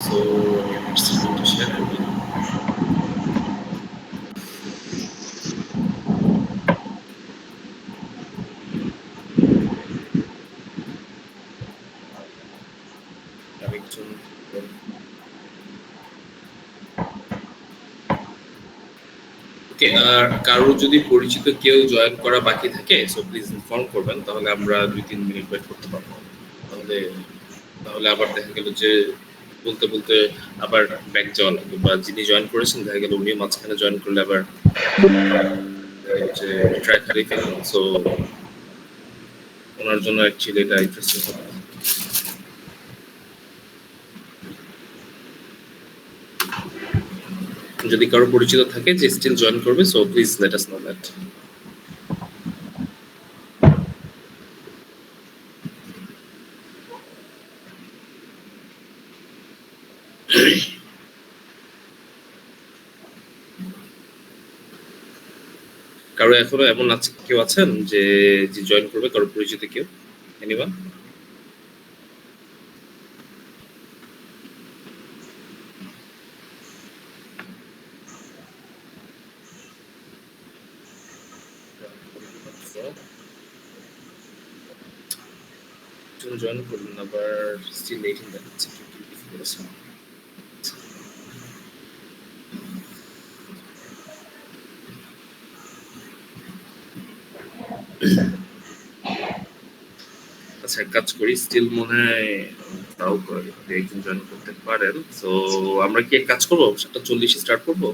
So I'm just going to share it. আরেকজন ওকে, আর কারো যদি পরিচিত কেউ জয়েন করা বাকি থাকে সো প্লিজ ইনফর্ম করবেন, তাহলে আমরা 2-3 মিনিট ওয়েট করতে পারবো। তাহলে তাহলে আবার দেখা গেল যে বলতে বলতে আবার ব্যাক যাওয়া লাগবে, বা যিনি জয়েন করেছেন দেখা গেল উনি মাঝখানে জয়েন করলে আবার যে ট্র্যাক হারিয়ে ফেলবেন। সো ওনার জন্য অ্যাকচুয়ালি এটা ইন্টারেস্টিং হবে। যদি কারো পরিচিত থাকে যে স্টিল জয়েন করবে so please let us know that. কারো এখনো এমন আছে কেউ আছেন যে জয়েন করবে, কারো পরিচিত কেউ? এনিওয়ান? জয়েন করলেন আবার স্টিল ওয়েটিং দেখাচ্ছে, কি করেছেন? আচ্ছা কাজ করি, স্টিল মনে হয় তাও একজন জয়েন করতে পারেন। তো আমরা কি এক কাজ করবো, 7:40 স্টার্ট করবো?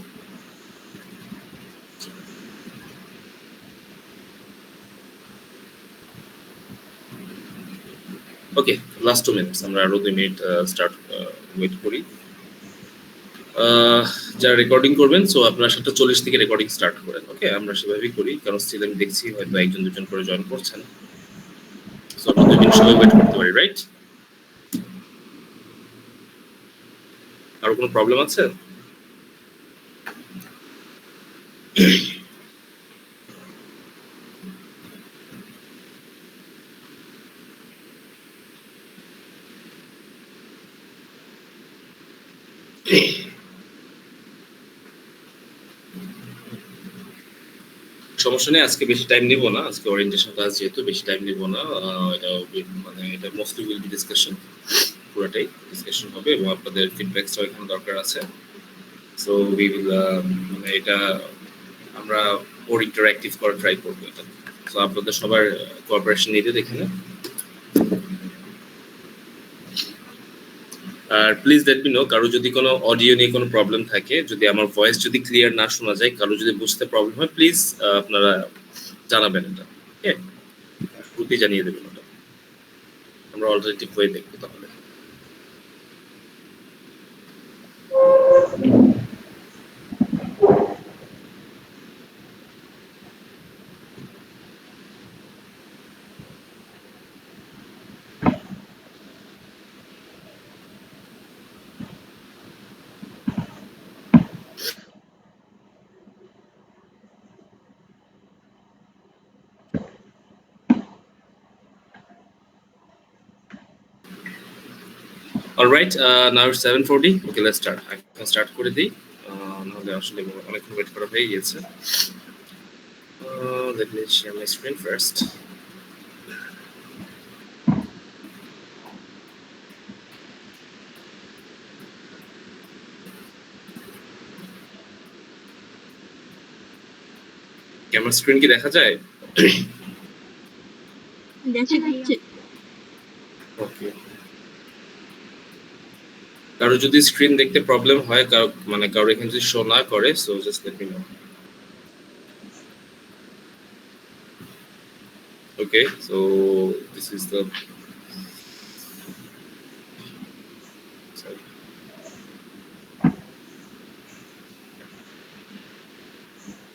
ওকে, লাস্ট 2 মিনিটস, আমরা আরো 2 মিনিট স্টার্ট ওয়েট করি। যারা রেকর্ডিং করবেন সো আপনারা 7:40 থেকে রেকর্ডিং স্টার্ট করেন। ওকে, আমরা সেভাবেই করি, কারণ স্টিল আমি দেখছি হয়তো একজন দুজন করে জয়েন করছেন। সো আমরা 2 মিনিট সবাই ওয়েট করতে পারি, রাইট? আর কোনো প্রবলেম আছে? সমস্যা নেই, আজকে বেশি টাইম নিব না, আজকে ওরিয়েন্টেশন ক্লাস যেহেতু বেশি টাইম নিব না। এটা মানে এটা মোস্টলি উইল বি ডিসকাশন, পুরোটাই ডিসকাশন হবে এবং আপনাদের ফিডব্যাকসও এখানে দরকার আছে। সো উই উইল মানে এটা আমরা ওর ইন্টারঅ্যাক্টিভ করা ট্রাই করবো এটা। সো আপনাদের সবার কোঅপারেশন নিতে এখানে। আর প্লিজ লেট মি নো কারো যদি কোনো অডিও নিয়ে কোনো প্রবলেম থাকে, যদি আমার ভয়েস যদি ক্লিয়ার না শোনা যায়, কারো যদি বুঝতে প্রবলেম হয়, প্লিজ আপনারা জানাবেন এটা। ওকে, শুরুতেই জানিয়ে দেবেন ওটা, আমরা অল্টারনেটিভ ওয়ে দেখবো তাহলে। Alright, now 7:40। Okay, let's start. এখন স্টার্ট করে দিই, নাহলে আসলে অনেকক্ষণ ওয়েট করা হয়ে গিয়েছে। Let me share my screen first. Camera screen কি দেখা যায়? দেখা যাচ্ছে। ওকে, কারো যদি স্ক্রিন দেখতে প্রবলেম হয়, মানে কারো এখানে যদি শো না করে so just let me no. Okay, so this is the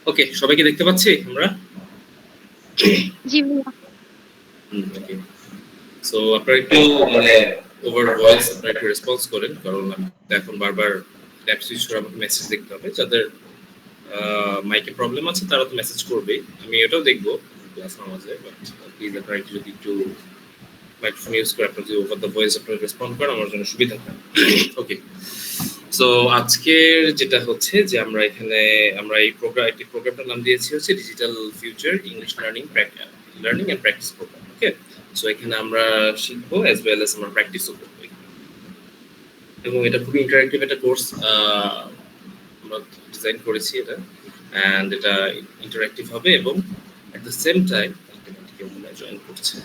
ওকে, সবাইকে দেখতে পাচ্ছি আমরা? জি ভাইয়া। ওকে, সো আপনারা একটু মানে ওভার ভয়েস আপনারা একটু রেসপন্স করেন, কারণ এখন বারবার ট্যাব সুইচ করে আমাকে মেসেজ দেখতে হবে। যাদের মাইকে প্রবলেম আছে তারা তো মেসেজ করবে, আমি এটাও দেখবো ক্লাস মাঝে, বাট প্লিজ আপনারা একটু যদি একটু মাইক্রোফোন ইউজ করে আপনি যদি ওভার দ্য ভয়েস আপনি রেসপন্ড করেন আমার জন্য সুবিধা হয়। ওকে, সো আজকের যেটা হচ্ছে যে আমরা এখানে আমরা এই প্রোগ্রামটার নাম দিয়েছি হচ্ছে digital future English learning and practice program. Okay, so এখানে আমরা শিখবো অ্যাজ ওয়েল অ্যাজ আমরা প্র্যাকটিসও করবো, এবং এটা খুবই ইন্টারেক্টিভ একটা কোর্স আমরা ডিজাইন করেছি এটা, অ্যান্ড এটা ইন্টারেক্টিভ হবে এবং এট দ্য সেম টাইম কেউ মনে হয় জয়েন করছে।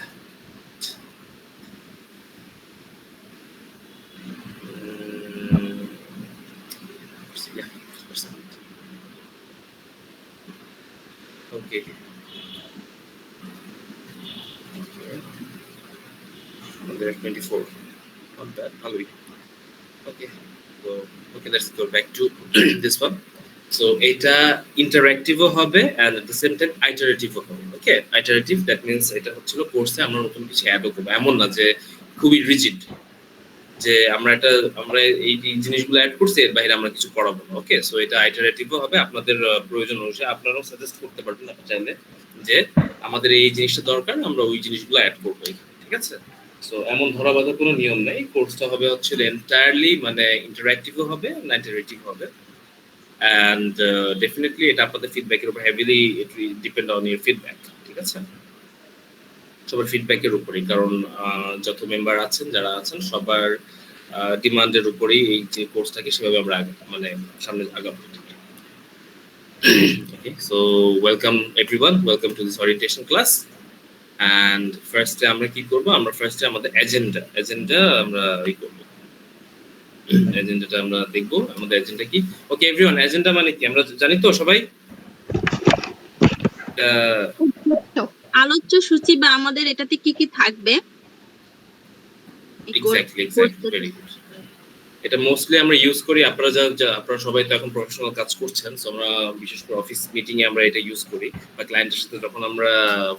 Okay. There are 24. Not bad. Halloween. Okay. So let's go back to this one. So এটা ইন্টারঅ্যাক্টিভও হবে and at the same time iterative হবে। Okay, iterative that means এটা হচ্ছিল কোর্সে আমরা নতুন কিছু অ্যাড করব, এমন না যে খুবই রিজিড যে আমরা এই জিনিসগুলো অ্যাড করছি এর বাইরে আমরা কিছু করাবো না। ওকে, সো এটা আইটারেটিভও হবে, আপনাদের প্রয়োজন অনুসারে আপনারাও সাজেস্ট করতে পারবেন আপনি চাইলে যে আমাদের এই জিনিসটা দরকার, আমরা ওই জিনিসগুলো অ্যাড করবো এখানে, ঠিক আছে? সো এমন ধরা বাঁধা কোনো নিয়ম নেই, কোর্সটা হবে হচ্ছে এন্টায়ারলি মানে ইন্টারঅ্যাক্টিভও হবে ইন্টারেক্টিভ হবে, অ্যান্ড ডেফিনেটলি এটা আপনাদের ফিডব্যাকের উপর heavily it will depend on your feedback, ঠিক আছে? সবার ফিডব্যাকের উপরেই, কারণ যত মেম্বার আছেন যারা আছেন সবার ডিমান্ডের উপরেই এই যে কোর্সটাকে সেভাবে আমরা মানে সামনে আগাবো। Okay, so welcome everyone, welcome to this orientation class. And ফার্স্টে আমরা কি করব, আমরা ফার্স্টে আমাদের এজেন্ডা আমরা করব, এজেন্ডাটা আমরা দেখব আমাদের এজেন্ডা কি। ওকে এভরিওয়ান, এজেন্ডা মানে কি আমরা জানি তো সবাই? আলোচ্য সূচি বা আমাদের এটাতে কি কি থাকবে। Exactly very good. এটা মোস্টলি আমরা ইউজ করি, আপনারা সবাই তো এখন প্রফেশনাল কাজ করছেন, সো আমরা বিশেষ করে অফিস মিটিং এ আমরা এটা ইউজ করি, বা ক্লায়েন্টের সাথে যখন আমরা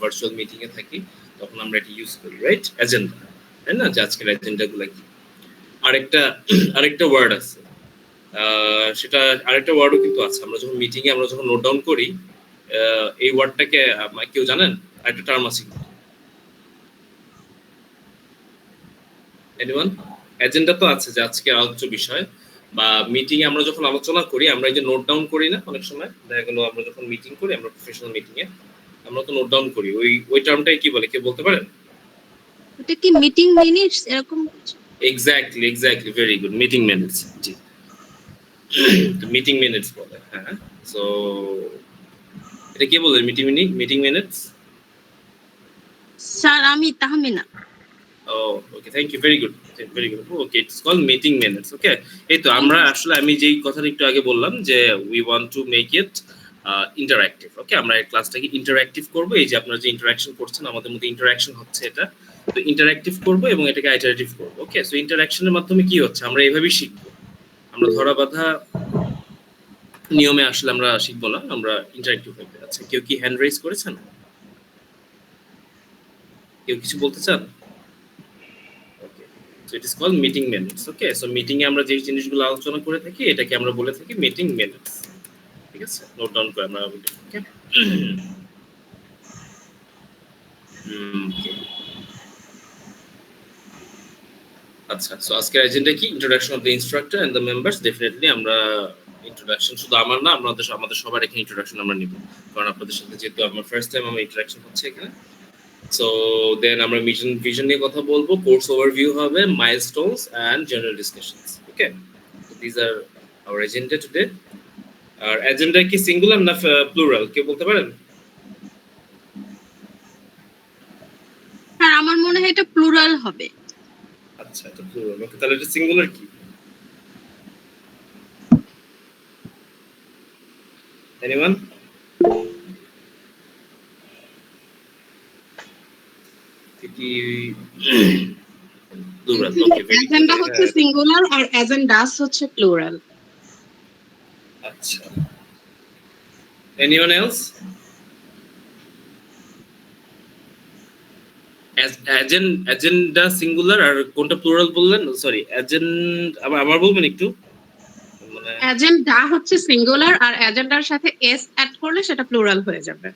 ভার্চুয়াল মিটিং এ থাকি তখন আমরা এটা ইউজ করি, রাইট? এজেন্ডা, তাই না? যে আজকের এজেন্ডাগুলো কি। আরেকটা ওয়ার্ড আছে, সেটা আরেকটা ওয়ার্ডও কিন্তু আছে, আমরা যখন মিটিং এ আমরা যখন নোট ডাউন করি এই ওয়ার্ডটাকে কেউ জানেন? একটা টার্ম আছে এনিওয়ান? এজেন্ডা তো আছে যে আজকে আলোচ্য বিষয়, বা মিটিং এ আমরা যখন আলোচনা করি আমরা এই যে নোট ডাউন করি না, অনেক সময় দেখা গেল আমরা যখন মিটিং করি, আমরা প্রফেশনাল মিটিং এ আমরা তো নোট ডাউন করি, ওই টার্মটাই কি বলে, কে বলতে পারেন? এটা কি মিটিং মিনিটস এরকম কিছু? Exactly very good, meeting minutes. জি, তো মিটিং মিনিটস বলে, হ্যাঁ। সো এটা কে বলে মিটিং মিনিটস? স্যার আমি Tahmina. Oh, okay, thank you, very good. Okay, it's called meeting minutes. Okay, এই তো আমরা আসলে আমি যেই কথাটা একটু আগে বললাম যে we want to make it interactive. Okay, আমরা এই ক্লাসটাকে ইন্টারঅ্যাক্টিভ করব, এই যে আপনারা যে ইন্টারঅ্যাকশন করছেন আমাদের মধ্যে ইন্টারঅ্যাকশন হচ্ছে, এটা তো ইন্টারঅ্যাক্টিভ করব এবং এটাকে আইটারেটিভ করব। ওকে, সো ইন্টারঅ্যাকশনের মাধ্যমে কি হচ্ছে, আমরা এইভাবেই শিখবো, আমরা ধরা বাঁধা নিয়মে আসলে আমরা শিখবো না, আমরা ইন্টারঅ্যাক্টিভ হবে। আচ্ছা, কেউ কি হ্যান্ড রেজ করেছেন? কেউ কিছু বলতে চান? So it is called meeting minutes. Okay, so meeting এ আমরা যে জিনিসগুলো আলোচনা করে থাকি এটাকে আমরা বলে থাকি meeting minutes, ঠিক আছে? নোট ডাউন করে আমরা ওকে। আচ্ছা, সো আজকের এজেন্ডা কি? Introduction of the instructor and the members. Definitely আমরা ইন্ট্রোডাকশন শুধু আমার না, আমাদের সবার এখানে ইন্ট্রোডাকশন আমরা নিব, কারণ আপনাদের সাথে যেহেতু আমার ফার্স্ট টাইম আমার ইন্টারাকশন হচ্ছে এখানে। So then আমরা vision নিয়ে কথা বলবো, course overview হবে, milestones and general discussions. Okay, so these are our agenda today. Our agenda কি singular না plural, কে বলতে পারেন? স্যার আমার মনে হয় এটা প্লুরাল হবে। আচ্ছা, এটা plural। ওকে, তাহলে এটা singular কি? Anyone? প্লুরাল। ওকে, এজেন্ডা হচ্ছে সিঙ্গুলার আর এজেন্ডাস হচ্ছে প্লুরাল। আচ্ছা, anyone else? এজেন্ডা সিঙ্গুলার আর কোনটা প্লুরাল বললেন? সরি, আবার বলবেন একটু। মানে এজেন্ডা হচ্ছে সিঙ্গুলার আর এজেন্ডার সাথে এস অ্যাড করলে সেটা প্লুরাল হয়ে যাবে।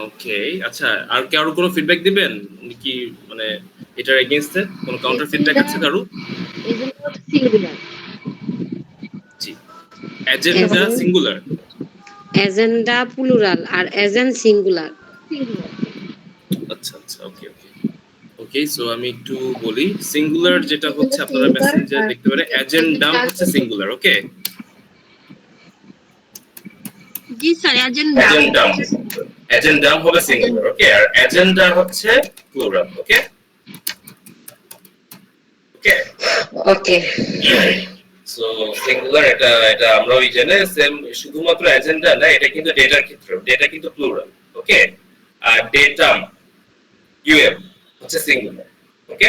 ওকে, আচ্ছা আর কারো কোনো ফিডব্যাক দিবেন? উনি কি মানে এটার এগেইনস্টে কোনো কাউন্টার ফিডব্যাক আছে কারো? Agenda singular. জি, এজেন্ডা সিঙ্গুলার, এজেন্ডা প্লুরাল আর এজেন্ট সিঙ্গুলার। আচ্ছা আচ্ছা, ওকে ওকে ওকে। সো আমি একটু বলি, সিঙ্গুলার যেটা হচ্ছে আপনারা মেসেঞ্জার দেখতে পারেন, এজেন্ডা হচ্ছে সিঙ্গুলার। ওকে, জি স্যার, এজেন্ডা। এজেন্ডা হবে সিঙ্গুলার। ওকে, আর এজেন্ডা হচ্ছে প্লুরাল। ওকে ওকে ওকে। সো সিঙ্গুলার এটা এটা আমরা ওই জেনে সেম, শুধুমাত্র এজেন্ডা না, এটা কিন্তু ডেটার ক্ষেত্রে, ডেটা কিন্তু প্লুরাল। ওকে, আর ডেটাম ইউএম হচ্ছে সিঙ্গুলার। ওকে,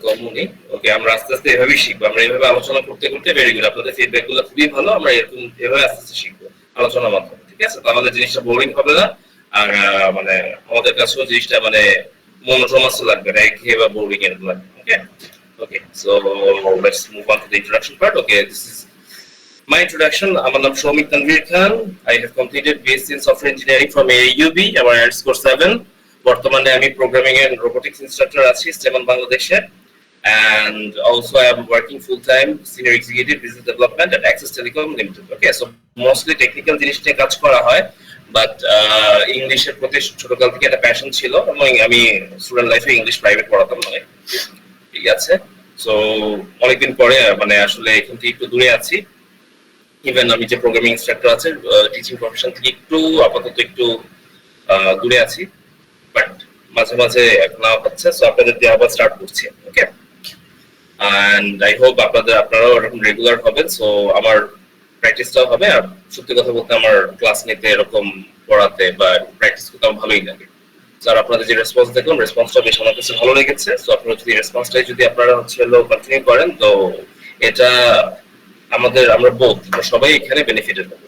কমনই। ওকে, আমরা আস্তে আস্তে এভাবেই শিখবো, আমরা এভাবে আলোচনা করতে করতে ভেরি গুড, আপনাদের ফিডব্যাক গুলো খুবই ভালো, আমরা এরকম এভাবে আস্তে আস্তে শিখবো আলোচনার মাধ্যমে। ঠিক আছে, তাহলে জিনিসটা বোরিং হবে না, আর মানে আমাদের কাছেও জিনিসটা মানে মনোটোনাস লাগবে না, একঘেয়ে বা বোরিং এরকম লাগবে। Okay okay, so let's move on to the introduction part. Okay, this is my introduction. আমার নাম সৌমিক তানভীর খান। I have completed BSc in Software Engineering from AUB, আমার IELTS score 7। বর্তমানে আমি প্রোগ্রামিং এন্ড রোবোটিক্স ইনস্ট্রাক্টর আছি স্টেমন বাংলাদেশে, and also I am working full time senior executive business development at Access Telecom Limited. Okay, so mostly technical জিনিস নিয়ে কাজ করা হয়, বাট ইংলিশের প্রতি ছোটকাল থেকে একটা প্যাশন ছিল, এবং আমি স্টুডেন্ট লাইফে ইংলিশ প্রাইভেট পড়াতাম মানে। ঠিক আছে, সো অনেকদিন পরে মানে আসলে এখান থেকে একটু দূরে আছি। ইভেন আমি যে প্রোগ্রামিং ইনস্ট্রাক্টর আছে, টিচিং প্রফেশন থেকে একটু আপাতত একটু দূরে আছি, বাট মাঝে মাঝে এখন হচ্ছে, সো আপনাদের দিয়ে আবার স্টার্ট করছি। ওকে, এন্ড আই হোপ আপনারাও এরকম রেগুলার হবেন, সো আমার প্র্যাকটিসটাও হবে। আর সত্যি কথা বলতে আমার ক্লাস নিতে, এরকম পড়াতে বা প্র্যাকটিস করতে আমার ভালোই লাগে। স্যার আপনাদের যে রেসপন্স দেখলাম, রেসপন্সটা বেশ আমার কাছে ভালো লেগেছে। সো আপনারা যদি রেসপন্সটাই যদি আপনারা হচ্ছে কন্টিনিউ করেন, তো এটা আমরা সবাই এখানে বেনিফিটেড হবো।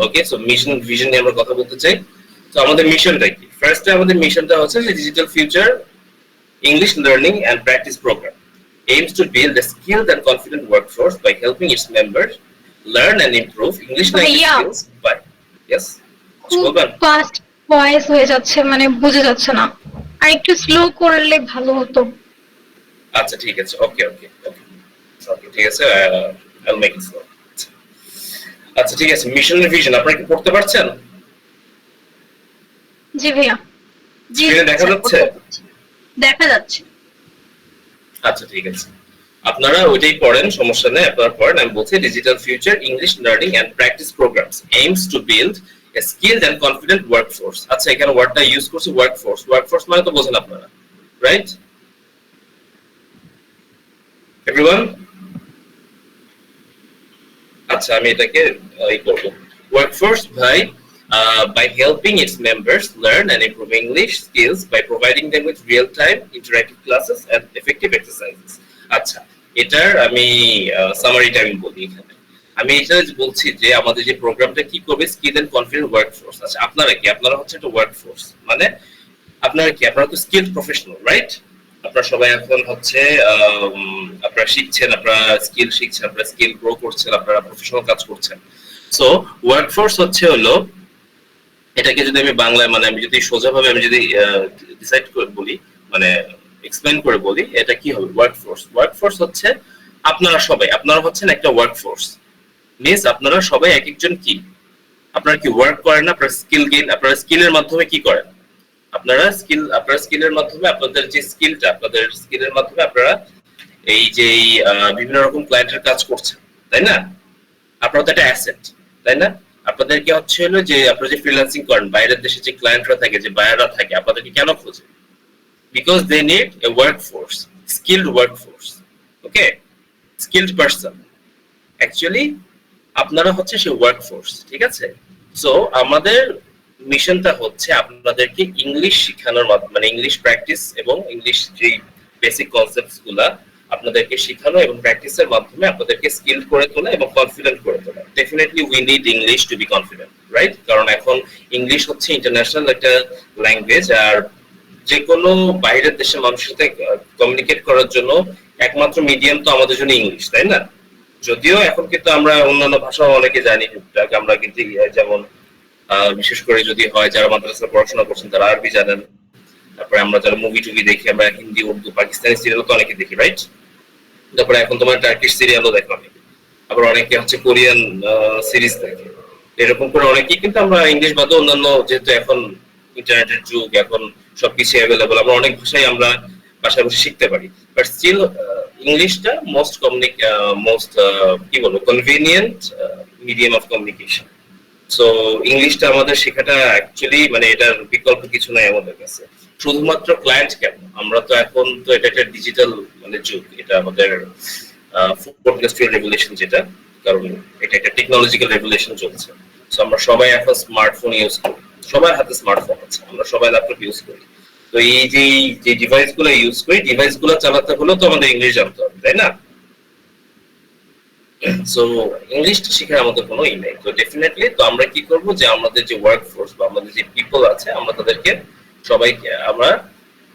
ওকে, সো মিশন ভিশন নিয়ে আমরা কথা বলতে চাই। তো আমাদের মিশনটা কি? ফার্স্টে আমাদের মিশনটা হচ্ছে যে digital future English learning and practice program aims to build a skilled and confident workforce by helping its members learn and improve English language skills by fast voice হয়ে যাচ্ছে, মানে বোঝা যাচ্ছে না, আর একটু স্লো করলে ভালো হতো। আচ্ছা ঠিক আছে, ওকে ওকে ওকে ওকে, ঠিক আছে, I'll make it slow. আচ্ছা ঠিক আছে, মিশন এর ভিশন আপনারা কি পড়তে পারছেন? জি ভাইয়া। জি, স্ক্রিনে দেখা যাচ্ছে? দেখা যাচ্ছে। আচ্ছা ঠিক আছে, আপনারা ওইটাই পড়েন, সমস্যা নেই, আপনারা পড়েন। আমি বলছি digital future English learning and practice programs aims to build a skilled and confident workforce. আচ্ছা, এখানে ওয়ার্ডটা ইউজ করছি ওয়ার্কফোর্স। ওয়ার্কফোর্স মানে তো বোঝেন আপনারা, রাইট এভরিওয়ান? আচ্ছা, আমি এটাকে এই করব, workforce by helping its members learn and improve English skills by providing them with real-time interactive classes and effective exercises. আচ্ছা, এটার আমি সামারিটা আমি বলি এখানে। আমি এটা বলছি যে আমাদের যে প্রোগ্রামটা কি করবে, স্কিল এন্ড কনফিডেন্ট ওয়ার্কফোর্স। আচ্ছা, আপনারা কি? আপনারা হচ্ছে একটা ওয়ার্কফোর্স, মানে আপনারা কি? আপনারা তো স্কিলড প্রফেশনাল, রাইট? আপনারা সবাই এখন হচ্ছে আপনারা শিখছেন, আপনারা স্কিল শিখছেন, আপনারা স্কিল গ্রো করছেন, আপনারা প্রফেশনাল কাজ করছেন। সো ওয়ার্কফোর্স হচ্ছে হলো, এটাকে যদি আমি বাংলায় মানে আমি যদি সোজাভাবে আমি যদি ডিসাইড করে বলি, মানে এক্সপ্লেইন করে বলি, এটা কি হবে ওয়ার্কফোর্স? ওয়ার্কফোর্স হচ্ছে আপনারা সবাই, আপনারা হচ্ছেন একটা ওয়ার্কফোর্স। মিন্স আপনারা সবাই এক একজন কি, আপনারা কি ওয়ার্ক করেন না, আপনারা স্কিল গেইন, আপনারা স্কিলের মাধ্যমে কি করেন? আপনারা স্কিলের মাধ্যমে আপনাদের যে স্কিলটা, আপনাদের স্কিলের মাধ্যমে আপনারা এই যে বিভিন্ন রকম ক্লায়েন্টের কাজ করছেন, তাই না? আপনারা তো একটা অ্যাসেট, তাই না? আপনাদেরকে হচ্ছে হলো যে আপনারা যে ফ্রিল্যান্সিং করেন, বাইরের দেশে যে ক্লায়েন্টরা থাকে, যে বায়াররা থাকে, আপনাদেরকে কেন খোঁজে? Because they need a workforce, skilled workforce. Okay, skilled person. Actually আপনারা হচ্ছে সেই ওয়ার্কফোর্স, ঠিক আছে? সো আমাদের মিশনটা হচ্ছে আপনাদেরকে ইংলিশ শেখানোর মাধ্যমে, মানে ইংলিশ প্র্যাকটিস এবং ইংলিশ যে বেসিক কনসেপ্টস গুলা আপনাদেরকে শেখানো এবং প্র্যাকটিসের মাধ্যমে আপনাদেরকে স্কিলড করে তোলা এবং কনফিডেন্ট করে তোলা। Definitely we need English to be confident, right? কারণ এখন ইংলিশ হচ্ছে ইন্টারন্যাশনাল একটা ল্যাঙ্গুয়েজ, আর যে কোনো বাইরের দেশের মানুষের সাথে কমিউনিকেট করার জন্য একমাত্র মিডিয়াম তো আমাদের জন্য ইংলিশ, তাই না? যদিও এখন কিন্তু আমরা অন্যান্য ভাষাও অনেকে জানি টুকটাক, আমরা কিন্তু যেমন বিশেষ করে যদি হয় যারা মাদ্রাসায় পড়াশোনা করছেন তারা আরবি জানেন, তারপরে আমরা যারা মুভি টুভি দেখি আমরা হিন্দি, উর্দু, পাকিস্তানি সিরিয়াল তো অনেকে দেখি, রাইট? তারপরে এখন তোমার টার্কিশ সিরিয়ালও দেখো অনেকে, আবার অনেকে হচ্ছে কোরিয়ান সিরিজ দেখে, এরকম করে অনেকেই কিন্তু আমরা ইংলিশ বাদে অন্যান্য, যেহেতু এখন ইন্টারনেটের যুগ, এখন সবকিছু অ্যাভেলেবল, আমরা অনেক ভাষাই আমরা বাসায় বসে শিখতে পারি, বাট স্টিল ইংলিশটা মোস্ট কি বলবো convenient medium of communication. So ইংলিশটা আমাদের শেখাটা অ্যাকচুয়ালি মানে এটার বিকল্প কিছু নাই আমাদের কাছে। শুধুমাত্র ক্লায়েন্ট কেন, আমরা তো এখন তো এটা একটা ডিজিটাল মানে যুগ, এটা আমাদের ফোর্থ ইন্ডাস্ট্রিয়াল রেভলিউশন যেটা, কারণ এটা একটা টেকনোলজিক্যাল রেভলিউশন চলছে। সো আমরা সবাই এখন স্মার্টফোন ইউজ করি, সবার হাতে স্মার্টফোন আছে, আমরা সবাই ল্যাপটপ ইউজ করি। তো এই যে ডিভাইস গুলো ইউজ করি, ডিভাইস গুলো চালাতে হলেও তো আমাদের ইংলিশ জানতে হবে, তাই না? সো ইংলিশটা শেখার আমাদের কোনো ই নেই। তো ডেফিনেটলি তো আমরা কি করব, যে আমাদের যে ওয়ার্ক ফোর্স বা আমাদের যে পিপল আছে, আমরা তাদেরকে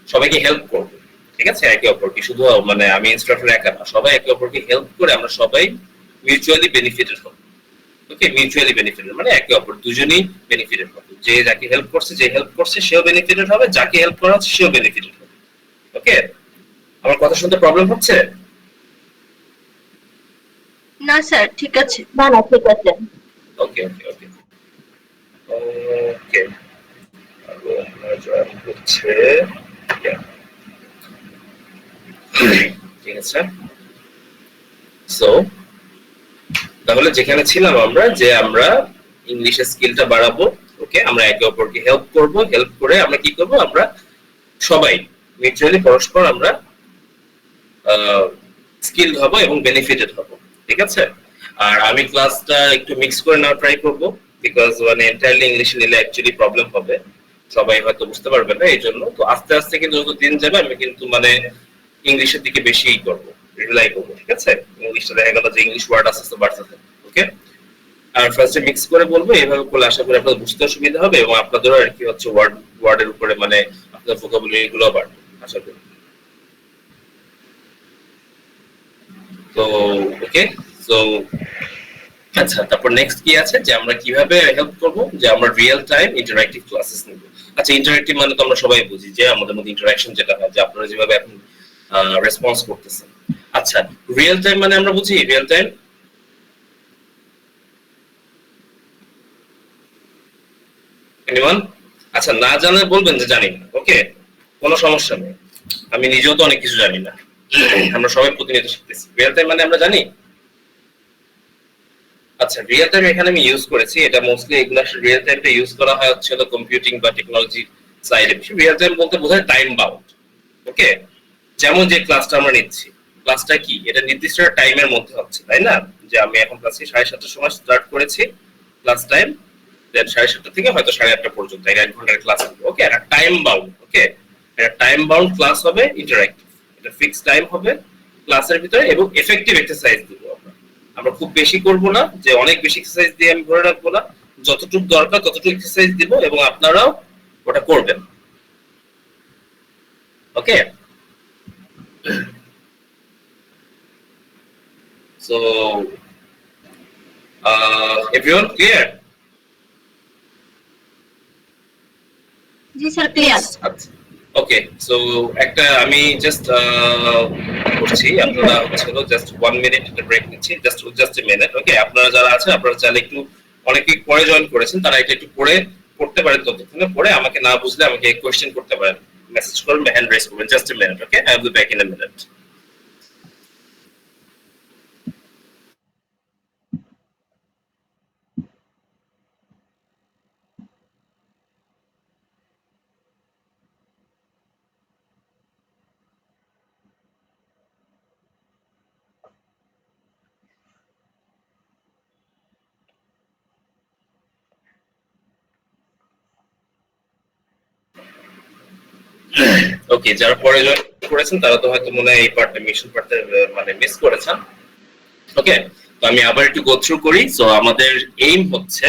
সবাইকে হেল্প করব, ঠিক আছে? একে অপরকে, শুধু মানে আমি ইনস্ট্রাক্টর একা না, সবাই একে অপরকে হেল্প করে আমরা সবাই মিউচুয়ালি বেনিফিটেড হব। ওকে, মিউচুয়ালি বেনিফিটেড মানে একে অপর দুজনেই বেনিফিটেড হবে। যে যাকে হেল্প করছে সেও বেনিফিটেড হবে, যাকে হেল্প করা হচ্ছে সেও বেনিফিটেড হবে। ওকে, আমার কথা শুনতে প্রবলেম হচ্ছে? না স্যার, ঠিক আছে। না না ঠিক আছে। ওকে ওকে ওকে ওকে, আমরা জয়েন করছে, ঠিক আছে। সো তাহলে যেখানে ছিলাম আমরা, যে আমরা ইংলিশের স্কিলটা বাড়াবো। ওকে, আমরা একে অপরকে হেল্প করব, হেল্প করে আমরা কি করব, আমরা সবাই মিউচুয়ালি পরস্পর আমরা স্কিলড হব এবং বেনিফিটেড হব, ঠিক আছে? আর আমি ক্লাসটা একটু মিক্স করে নেওয়ার ট্রাই করবো, বিকজ মানে এন্টায়ারলি ইংলিশে নিলে অ্যাকচুয়ালি প্রবলেম হবে, সবাই হয়তো বুঝতে পারবে না, এই জন্য। তো আস্তে আস্তে কিন্তু যত দিন যাবে আমি কিন্তু মানে ইংলিশের দিকে বেশি করবো, রিলাই করবো, ঠিক আছে? ইংলিশটা দেখা গেল যে ইংলিশ ওয়ার্ড আছে তো বাড়তে, ওকে? আর ফার্স্টে মিক্স করে বলবো, এইভাবে করলে আশা করি আপনাদের বুঝতে সুবিধা হবে এবং আপনাদেরও আর কি হচ্ছে ওয়ার্ডের উপরে মানে আপনাদের ভোকাবুলারি গুলো বাড়বে আশা করি। তো ওকে, সো আচ্ছা, তারপর নেক্সট কি আছে, যে আমরা কিভাবে হেল্প করব, যে আমরা রিয়েল টাইম ইন্টারঅ্যাকটিভ ক্লাসেস নেব। আচ্ছা, ইন্টারঅ্যাকটিভ মানে তো আমরা সবাই বুঝি যে আমাদের মধ্যে ইন্টারঅ্যাকশন যেটা হয়, যে আপনারা যেভাবে এখন রেসপন্স করতেছেন। আচ্ছা, রিয়েল টাইম মানে আমরা বুঝি রিয়েল টাইম, এনিওয়ান? আচ্ছা, না জানলে বলবেন যে জানি না, ওকে, কোনো সমস্যা নেই, আমি নিজেও তো অনেক কিছু জানি না, আমরা সবাই প্রতিনিয়ত শিখতেছি। রিয়েল টাইম মানে আমরা জানি। আচ্ছা, রিয়েল টাইম এখানে আমি ইউজ করেছি, এটা মোস্টলি এগুলা রিয়েল টাইমটা ইউজ করা হয় হচ্ছে কম্পিউটিং বা টেকনোলজি সাইডে। রিয়েল টাইম বলতে বোঝায় টাইম বাউন্ড। ওকে, যেমন যে ক্লাসটা আমরা নিচ্ছি, ক্লাসটা কি, এটা নির্দিষ্ট টাইমের মধ্যে হচ্ছে, তাই না? যে আমি এখন ক্লাসে 7:30টার সময় স্টার্ট করেছি, ক্লাস টাইম দেন 7:30 থেকে হয়তো 8:30 পর্যন্ত 1 ঘন্টার ক্লাস হবে। ওকে, একটা টাইম বাউন্ড। ওকে, একটা টাইম বাউন্ড ক্লাস হবে, ইন্টারঅ্যাক্টিভ, এটা ফিক্স টাইম হবে ক্লাসের ভিতরে, এবং এফেক্টিভ এক্সারসাইজ দিব আমরা খুব বেশি করব না, যে অনেক বেশি এক্সারসাইজ দিয়ে আমি ধরে রাখবো না, যতটুকু দরকার ততটুকু এক্সারসাইজ দিব এবং আপনারাও ওটা করবেন। ওকে, সো এভরিওয়ান ক্লিয়ার? জি স্যার, ক্লিয়ার। আচ্ছা, ওকে, সো একটা আমি জাস্ট করছি, আপনারা হচ্ছে জাস্ট 1 মিনিট একটা ব্রেক নিচ্ছি, জাস্ট এ মিনিট। ওকে, আপনারা যারা আছেন, আপনারা চাইলে একটু, অনেকে পরে জয়েন করেছেন, তারা এটা একটু পড়তে পারেন, ততক্ষণে পরে আমাকে না বুঝলে আমাকে কোয়েশ্চেন করতে পারেন, মেসেজ করবেন, হ্যান্ড রেজ করবেন। Just a minute, okay, I will be back in a minute. Okay, যারা পরে জয়েন করেছেন তারা তো হয়তো মনে হয় এই পার্টটা মিশন পার্টটা মানে মিস করেছেন। ওকে, তো আমি আবার একটু গো থ্রু করি। সো আমাদের এইম হচ্ছে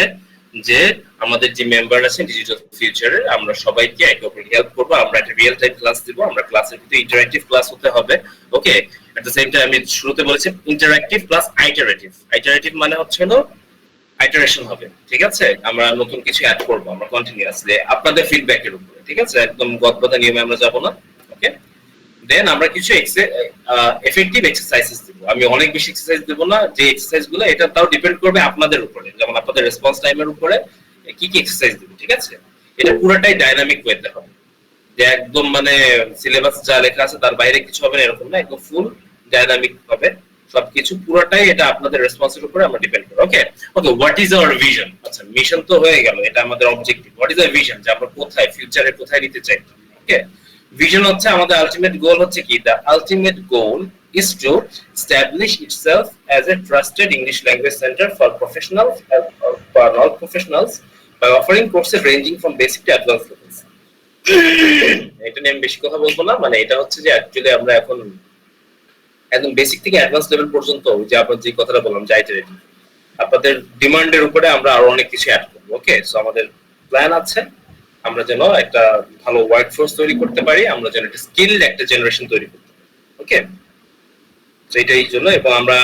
যে আমাদের যে মেম্বার আছে ডিজিটাল ফিউচারে আমরা সবাইকে একে অপরকে হেল্প করবো। আমরা একটা রিয়েল টাইম ক্লাস দিব, আমরা ক্লাসের ভিতরে ইন্টারঅ্যাক্টিভ ক্লাস হতে হবে। ওকে, এট দ্য সেম টাইম আমি শুরুতে বলেছি ইন্টারঅ্যাক্টিভ প্লাস আইটারেটিভ। আইটারেটিভ মানে হচ্ছে হলো আইটারেশন হবে, ঠিক আছে? আমরা নতুন কিছু অ্যাড করবো, আমরা কন্টিনিউয়াসলি আপনাদের ফিডব্যাকের উপরে, ঠিক আছে? একদম গদবাদা নিয়মে আমরা যাব না। ওকে, দেন আমরা কিছু এফেক্টিভ এক্সারসাইজেস দিব। আমি অনেক বেশি এক্সারসাইজ দেব না, যে এক্সারসাইজ গুলো এটা তাও ডিপেন্ড করবে আপনাদের উপরে, যেমন আপনাদের রেসপন্স টাইমের উপরে কি কি এক্সারসাইজ দিব, ঠিক আছে? এটা পুরোটাই ডাইনামিক ওয়েতে হবে, যে একদম মানে সিলেবাস যা লেখা আছে তার বাইরে কিছু হবে না এরকম না, একদম ফুল ডাইনামিক হবে সবকিছু, পুরোটাই এটা আপনাদের রেসপন্সের উপরে আমরা ডিপেন্ড করি। ওকে ওকে, হোয়াট ইজ আওয়ার ভিশন? আচ্ছা, মিশন তো হয়ে গেল, এটা আমাদের objective. What is our vision, যে আমরা কোথায় ফিউচারে কোথায় নিতে চাই। ওকে, ভিশন হচ্ছে আমাদের আলটিমেট গোল হচ্ছে কি, the ultimate goal is to establish itself as a trusted English language center for professionals for all professionals by offering courses ranging from basic to advanced levels. এটা নিয়ে আমি বেশি কথা বলবো না, মানে এটা হচ্ছে যে অ্যাকচুয়ালি আমরা এখন একদম বেসিক থেকে অ্যাডভান্স লেভেল পর্যন্ত, যে আপনার যে কথাটা বললাম যে আইটারেটিভ, আপনাদের ডিমান্ডের উপরে আমরা আরো অনেক কিছু অ্যাড করবো। ওকে, সো আমাদের প্ল্যান আছে আমরা যেন একটা ভালো ওয়ার্কফোর্স তৈরি করতে পারি, আমরা যেন একটা স্কিলড একটা জেনারেশন তৈরি করতে পারি। ওকে, তো এটাই জন্য, এবং আমরা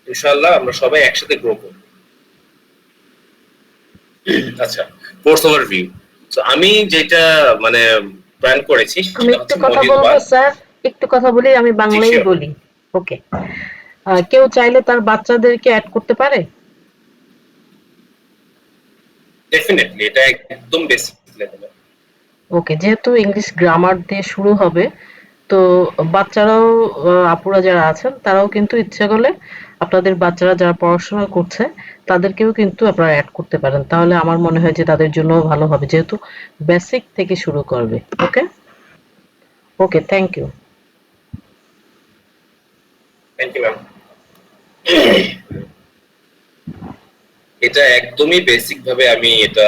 ইনশাআল্লাহ আমরা সবাই একসাথে গ্রো করব। আচ্ছা, কোর্স ওভারভিউ। সো আমি যেটা মানে প্ল্যান করেছি আমি একটু কথা বলবো স্যার, একটু কথা বলি, আমি বাংলায় বলি। ওকে, কেউ চাইলে তার বাচ্চাদেরকে অ্যাড করতে পারে? ডেফিনেটলি, এটা একদম বেসিক লেভেলে। ওকে, যেহেতু ইংলিশ গ্রামার দিয়ে শুরু হবে, তো বাচ্চারাও আপুরা যারা আছেন তারাও কিন্তু ইচ্ছা করলে আপনাদের বাচ্চারা যারা পড়াশোনা করছে তাদেরকেও কিন্তু আপনারা অ্যাড করতে পারেন, তাহলে আমার মনে হয় যে তাদের জন্য ভালো হবে, যেহেতু বেসিক থেকে শুরু করবে। Okay okay, thank you. Thank you ma'am. এটা একদমই বেসিক ভাবে আমি এটা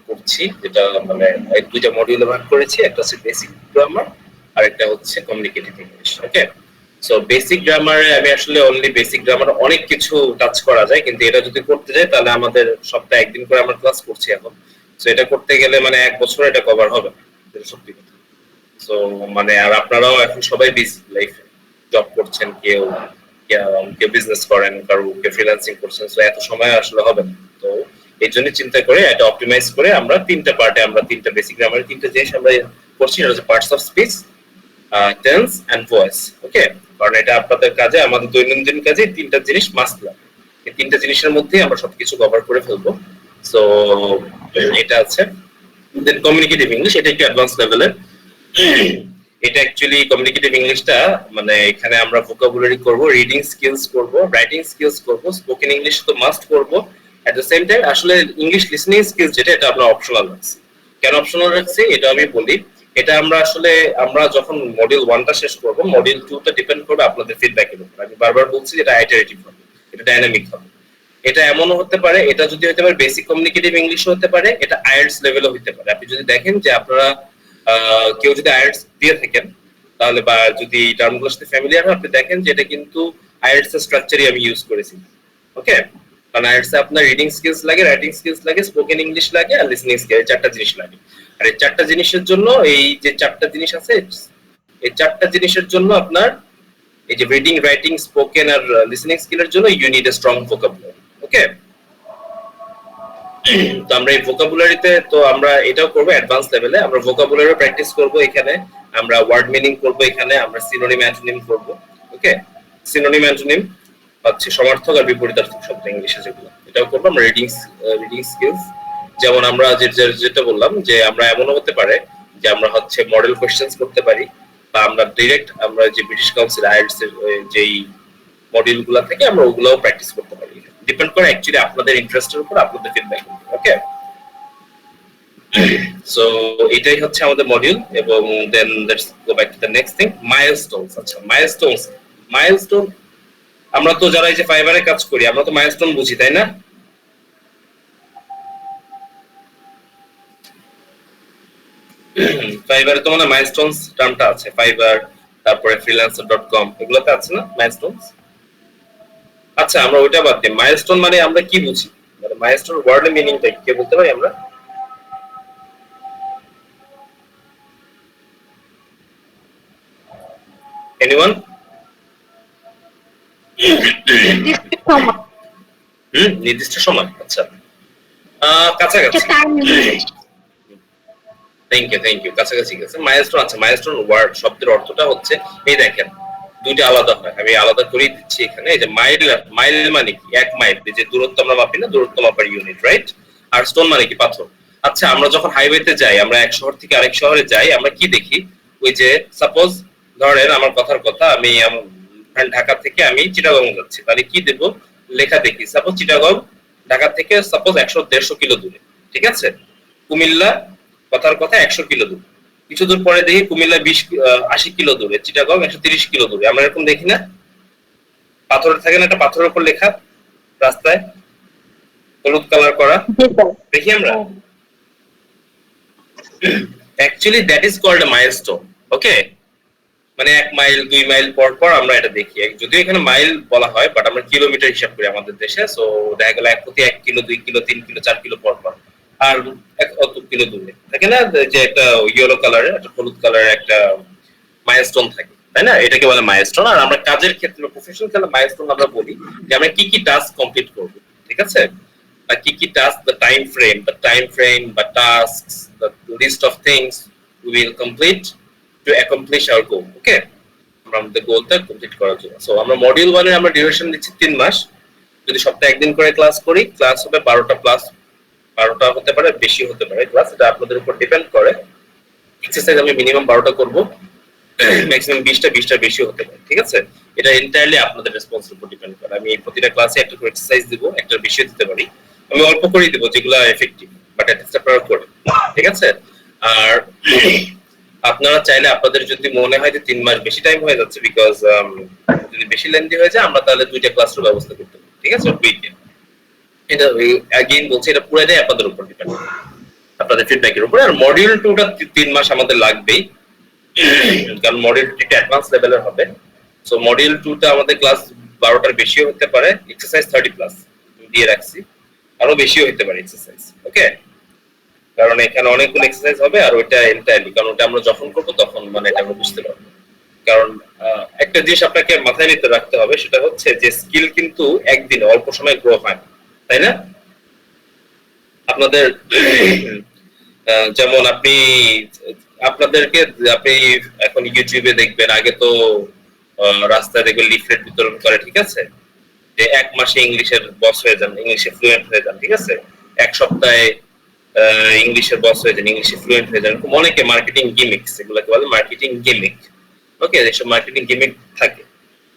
করছি, যেটা মানে দুইটা মডিউলে ভাগ করেছি, একটা হচ্ছে বেসিক গ্রামার আর একটা হচ্ছে কমিউনিকেটিভ ইংলিশ। ওকে, সো বেসিক গ্রামারে আমি আসলে অনলি বেসিক গ্রামার অনেক কিছু টাচ করা যায়, কিন্তু এটা যদি করতে যাই তাহলে আমাদের সপ্তাহে একদিন করে আমরা ক্লাস করছি এখন। সো এটা করতে গেলে মানে এক বছর এটা কভার হবে না, সত্যি কথা। সো মানে আর আপনারাও এখন সবাই বিজি লাইফে, জব করছেন, কেউ বিজনেস করেন, কারো কেউ ফ্রিল্যান্সিং করছেন, সো এত সময় আসলে হবে না। তো এই জন্য চিন্তা করে এটা অপটিমাইজ করে আমরা তিনটা পার্টে, আমরা তিনটা বেসিক গ্রামারের তিনটা জিনিস আমরা করছি। এটা হচ্ছে parts of speech, tense and voice. Okay, কারণ এটা আপনাদের কাজে, আমাদের দৈনন্দিন কাজে তিনটা জিনিস মাস্ট লাগে, এই তিনটা জিনিসের মধ্যেই আমরা সবকিছু কভার করে ফেলবো। সো এটা আছে। দেন কমিউনিকেটিভ ইংলিশ, এটা একটু অ্যাডভান্স লেভেলের। এটা অ্যাকচুয়ালি কমিউনিকেটিভ ইংলিশটা মানে এখানে আমরা ভোকাবুলারি করব, রিডিং স্কিলস করব, রাইটিং স্কিলস করব, স্পোকেন ইংলিশ তো মাস্ট করব। এট দ্য সেম টাইম আসলে ইংলিশ লিসনিং স্কিলস যেটা, এটা আমরা অপশনাল রাখছি। কেন অপশনাল রাখছি এটা আমি বলি। এটা আমরা আসলে আমরা যখন মডিউল 1টা শেষ করব, মডিউল 2টা ডিপেন্ড করবে আপনাদের ফিডব্যাকের উপর। আমি বারবার বলছি এটা আইটারেটিভ হবে, এটা ডাইনামিক হবে। এটা এমনও হতে পারে, এটা যদি হতে পারে বেসিক কমিউনিকেটিভ ইংলিশও হতে পারে, এটা আইএলটিএস লেভেলও হতে পারে। আপনি যদি দেখেন যে আপনারা কেউ যদি আইএলটিএস দিয়ে থাকেন তাহলে, বা যদি টার্মগুলোর সাথে ফ্যামিলিয়ার হয়, আপনি দেখেন যে এটা কিন্তু আইএলটিএস এর স্ট্রাকচারই আমি ইউজ করেছি। ওকে, কারণ আইএলটিএস এ আপনার রিডিং স্কিলস লাগে, রাইটিং স্কিলস লাগে, স্পোকেন ইংলিশ লাগে আর লিসনিং স্কিল, চারটা জিনিস লাগে। আর এই চারটা জিনিসের জন্য, এই যে চারটা জিনিস আছে, এই চারটা জিনিসের জন্য আপনার এই যে রিডিং, রাইটিং, স্পোকেন আর লিসনিং স্কিলের জন্য you need a strong vocabulary. Okay, তো আমরা এই ভোকাবুলারিতে তো আমরা এটাও করবো অ্যাডভান্স লেভেলে, আমরা ভোকাবুলারি প্র্যাকটিস করব এখানে, আমরা ওয়ার্ড মিনিং করব এখানে, আমরা সিনোনিম অ্যান্টোনিম করব। ওকে, সিনোনিম অ্যান্টোনিম হচ্ছে সমার্থক আর বিপরীতার্থক শব্দ ইংলিশে যেগুলো, এটাও করবো। আমরা রিডিং স্কিলস, যেমন আমরা যেটা বললাম যে আমরা এমনও হতে পারে যে আমরা হচ্ছে মডেল কোশ্চেন্স করতে পারি, বা আমরা ডিরেক্ট আমরা যে ব্রিটিশ কাউন্সিল আইএলটিএস এর যেই মডিউলগুলো থেকে আমরা ওগুলোও প্র্যাকটিস করতে পারি। ডিপেন্ড করে অ্যাকচুয়ালি আপনাদের ইন্টারেস্টের উপর, আপনাদের ফিডব্যাক। ওকে, সো এটাই হচ্ছে আমাদের মডিউল। এবং then let's go back to the next thing, milestones. আচ্ছা, মাইলস্টোন আমরা তো যারা এই যে ফাইবারে কাজ করি, আমরা তো মাইলস্টোন বুঝি, তাই না? ফাইবারে তো মানে মাইলস্টোনস টার্মটা আছে, ফাইবার, তারপরে freelancer.com, এগুলোতে আছে না মাইলস্টোনস? আচ্ছা, আমরা ওইটা বাদ দিই। মাইলস্টোন মানে আমরা কি বুঝি? মানে মাইলস্টোন ওয়ার্ডের মিনিংটা কি কে বলতে পারি আমরা? এনিওয়ান? নির্দিষ্ট সময়। নির্দিষ্ট সময়, আচ্ছা। কাছাকাছি। থ্যাংক ইউ, কাছাকাছি গেছে। মাইলস্টোন, আচ্ছা মাইলস্টোন ওয়ার্ড শব্দের অর্থটা হচ্ছে, এই দেখেন দুইটা আলাদা হয়, আমি আলাদা করেই দিচ্ছি এখানে। এই যে মাইল মানে কি? 1 মাইল, যে দূরত্ব আমরা মাপি না, দূরত্ব মাপার ইউনিট, রাইট? আর স্টোন মানে কি? পাথর। আচ্ছা, আমরা যখন হাইওয়েতে যাই, আমরা এক শহর থেকে আরেক শহরে যাই, আমরা কি দেখি? ওই যে সাপোজ ধরেন আমার কথার কথা, আমি ঢাকা থেকে আমি চিটাগং যাচ্ছি, তাহলে কি দেব? লেখা দেখি সাপোজ চিটাগং ঢাকা থেকে সাপোজ 100-150 কিলো দূরে, ঠিক আছে? কুমিল্লা কথার কথা 100 কিলো দূরে। কিছু দূর পরে দেখি কুমিল্লা 80 কিলো দূরে, চিটাগং 130 কিলো দূরে। আমরা এরকম দেখি না? পাথরের থাকে না, একটা পাথরের উপর লেখা রাস্তায় হলুদ কালার করা, দেখি আমরা। Actually that is called a milestone. Okay, মানে 1 মাইল 2 মাইল পর পর আমরা এটা দেখি। যদিও এখানে মাইল বলা হয়, বাট আমরা কিলোমিটার হিসাব করি আমাদের দেশে। সো দেখা গেল প্রতি 1 কিলো 2 কিলো 3 কিলো 4 কিলো পর পর, আর কত কিলো দূরে থাকে না যে একটা ইয়েলো কালারের, একটা হলুদ কালারের একটা মাইলস্টোন থাকে, তাই না? এটাকে বলে মাইলস্টোন। আর আমরা কাজের ক্ষেত্রে প্রফেশনাল ক্ষেত্রে মাইলস্টোন আমরা বলি যে আমরা কি কি টাস্ক কমপ্লিট করব, ঠিক আছে? বা কি কি টাস্ক, দ্য টাইম ফ্রেম বা tasks, the list of things we will complete to accomplish our goal. Okay, আমরা আমাদের গোলটা কমপ্লিট করার জন্য। সো আমরা মডিউল 1 এর আমরা ডিউরেশন দিচ্ছি 3 মাস। যদি সপ্তাহে একদিন করে ক্লাস করি, ক্লাস হবে 12টা প্লাস, 12টা হতে পারে, বেশি হতে পারে ক্লাস, এটা আপনাদের উপর ডিপেন্ড করে। এক্সারসাইজ আমি মিনিমাম 12টা করব, ম্যাক্সিমাম 20টা বেশি হতে পারে, ঠিক আছে? এটা এন্টায়ারলি আপনাদের রেসপন্সের উপর ডিপেন্ড করে। আমি প্রতিটা ক্লাসে একটা করে এক্সারসাইজ দিব, একটা বেশি দিতে পারি, আমি অল্প করেই দেব যেগুলো এফেক্টিভ, বাট এটলিস্ট আপনারা করে, ঠিক আছে? আর আপনারা চাইলে আপনাদের যদি মনে হয় যে 3 মাস বেশি টাইম হয়ে যাচ্ছে, বিকজ যদি বেশি লেন্দি হয়ে যায়, আমরা তাহলে 2টা ক্লাসের ব্যবস্থা করতে পারি, ঠিক আছে? উইকে এটা अगेन বলছি, এটা পুরোটাই আপনাদের উপর ডিপেন্ড করে, আপনাদের ফিডব্যাকের উপর। আর মডিউল 2টা 3 মাস আমাদের লাগবেই, কারণ মডিউল 2 টা অ্যাডভান্স লেভেলের হবে। সো মডিউল 2টা আমাদের ক্লাস 12টার বেশিও হতে পারে, এক্সারসাইজ 30 প্লাস দিয়ে রাখছি, আরো বেশিও হতে পারে এক্সারসাইজ। ওকে, কারণ এখানে অনেকগুলো এক্সারসাইজ হবে, আর ওইটা এন্টায়ারলি, কারণ ওটা আমরা যখন করবো তখন মানে এটা আমরা বুঝতে পারবো। কারণ একটা জিনিস আপনাকে মাথায় নিতে রাখতে হবে, সেটা হচ্ছে যে স্কিল কিন্তু একদিনে অল্প সময় গ্রো হয় না, তাই না? আপনাদের যেমন আপনাদেরকে আপনি এখন ইউটিউবে দেখবেন, আগে তো রাস্তায় দেখবেন লিফলেট বিতরণ করে, ঠিক আছে? যে 1 মাসে ইংলিশের বস হয়ে যান, ইংলিশে ফ্লুয়েন্ট হয়ে যান, ঠিক আছে? 1 সপ্তাহে ইংলিশের বস হয়ে যান, ইংলিশে ফ্লুয়েন্ট হয়ে যান। অনেকে মার্কেটিং গিমিক্স, এগুলোকে বলে মার্কেটিং গিমিক। ওকে, এসব মার্কেটিং গিমিক থাকে,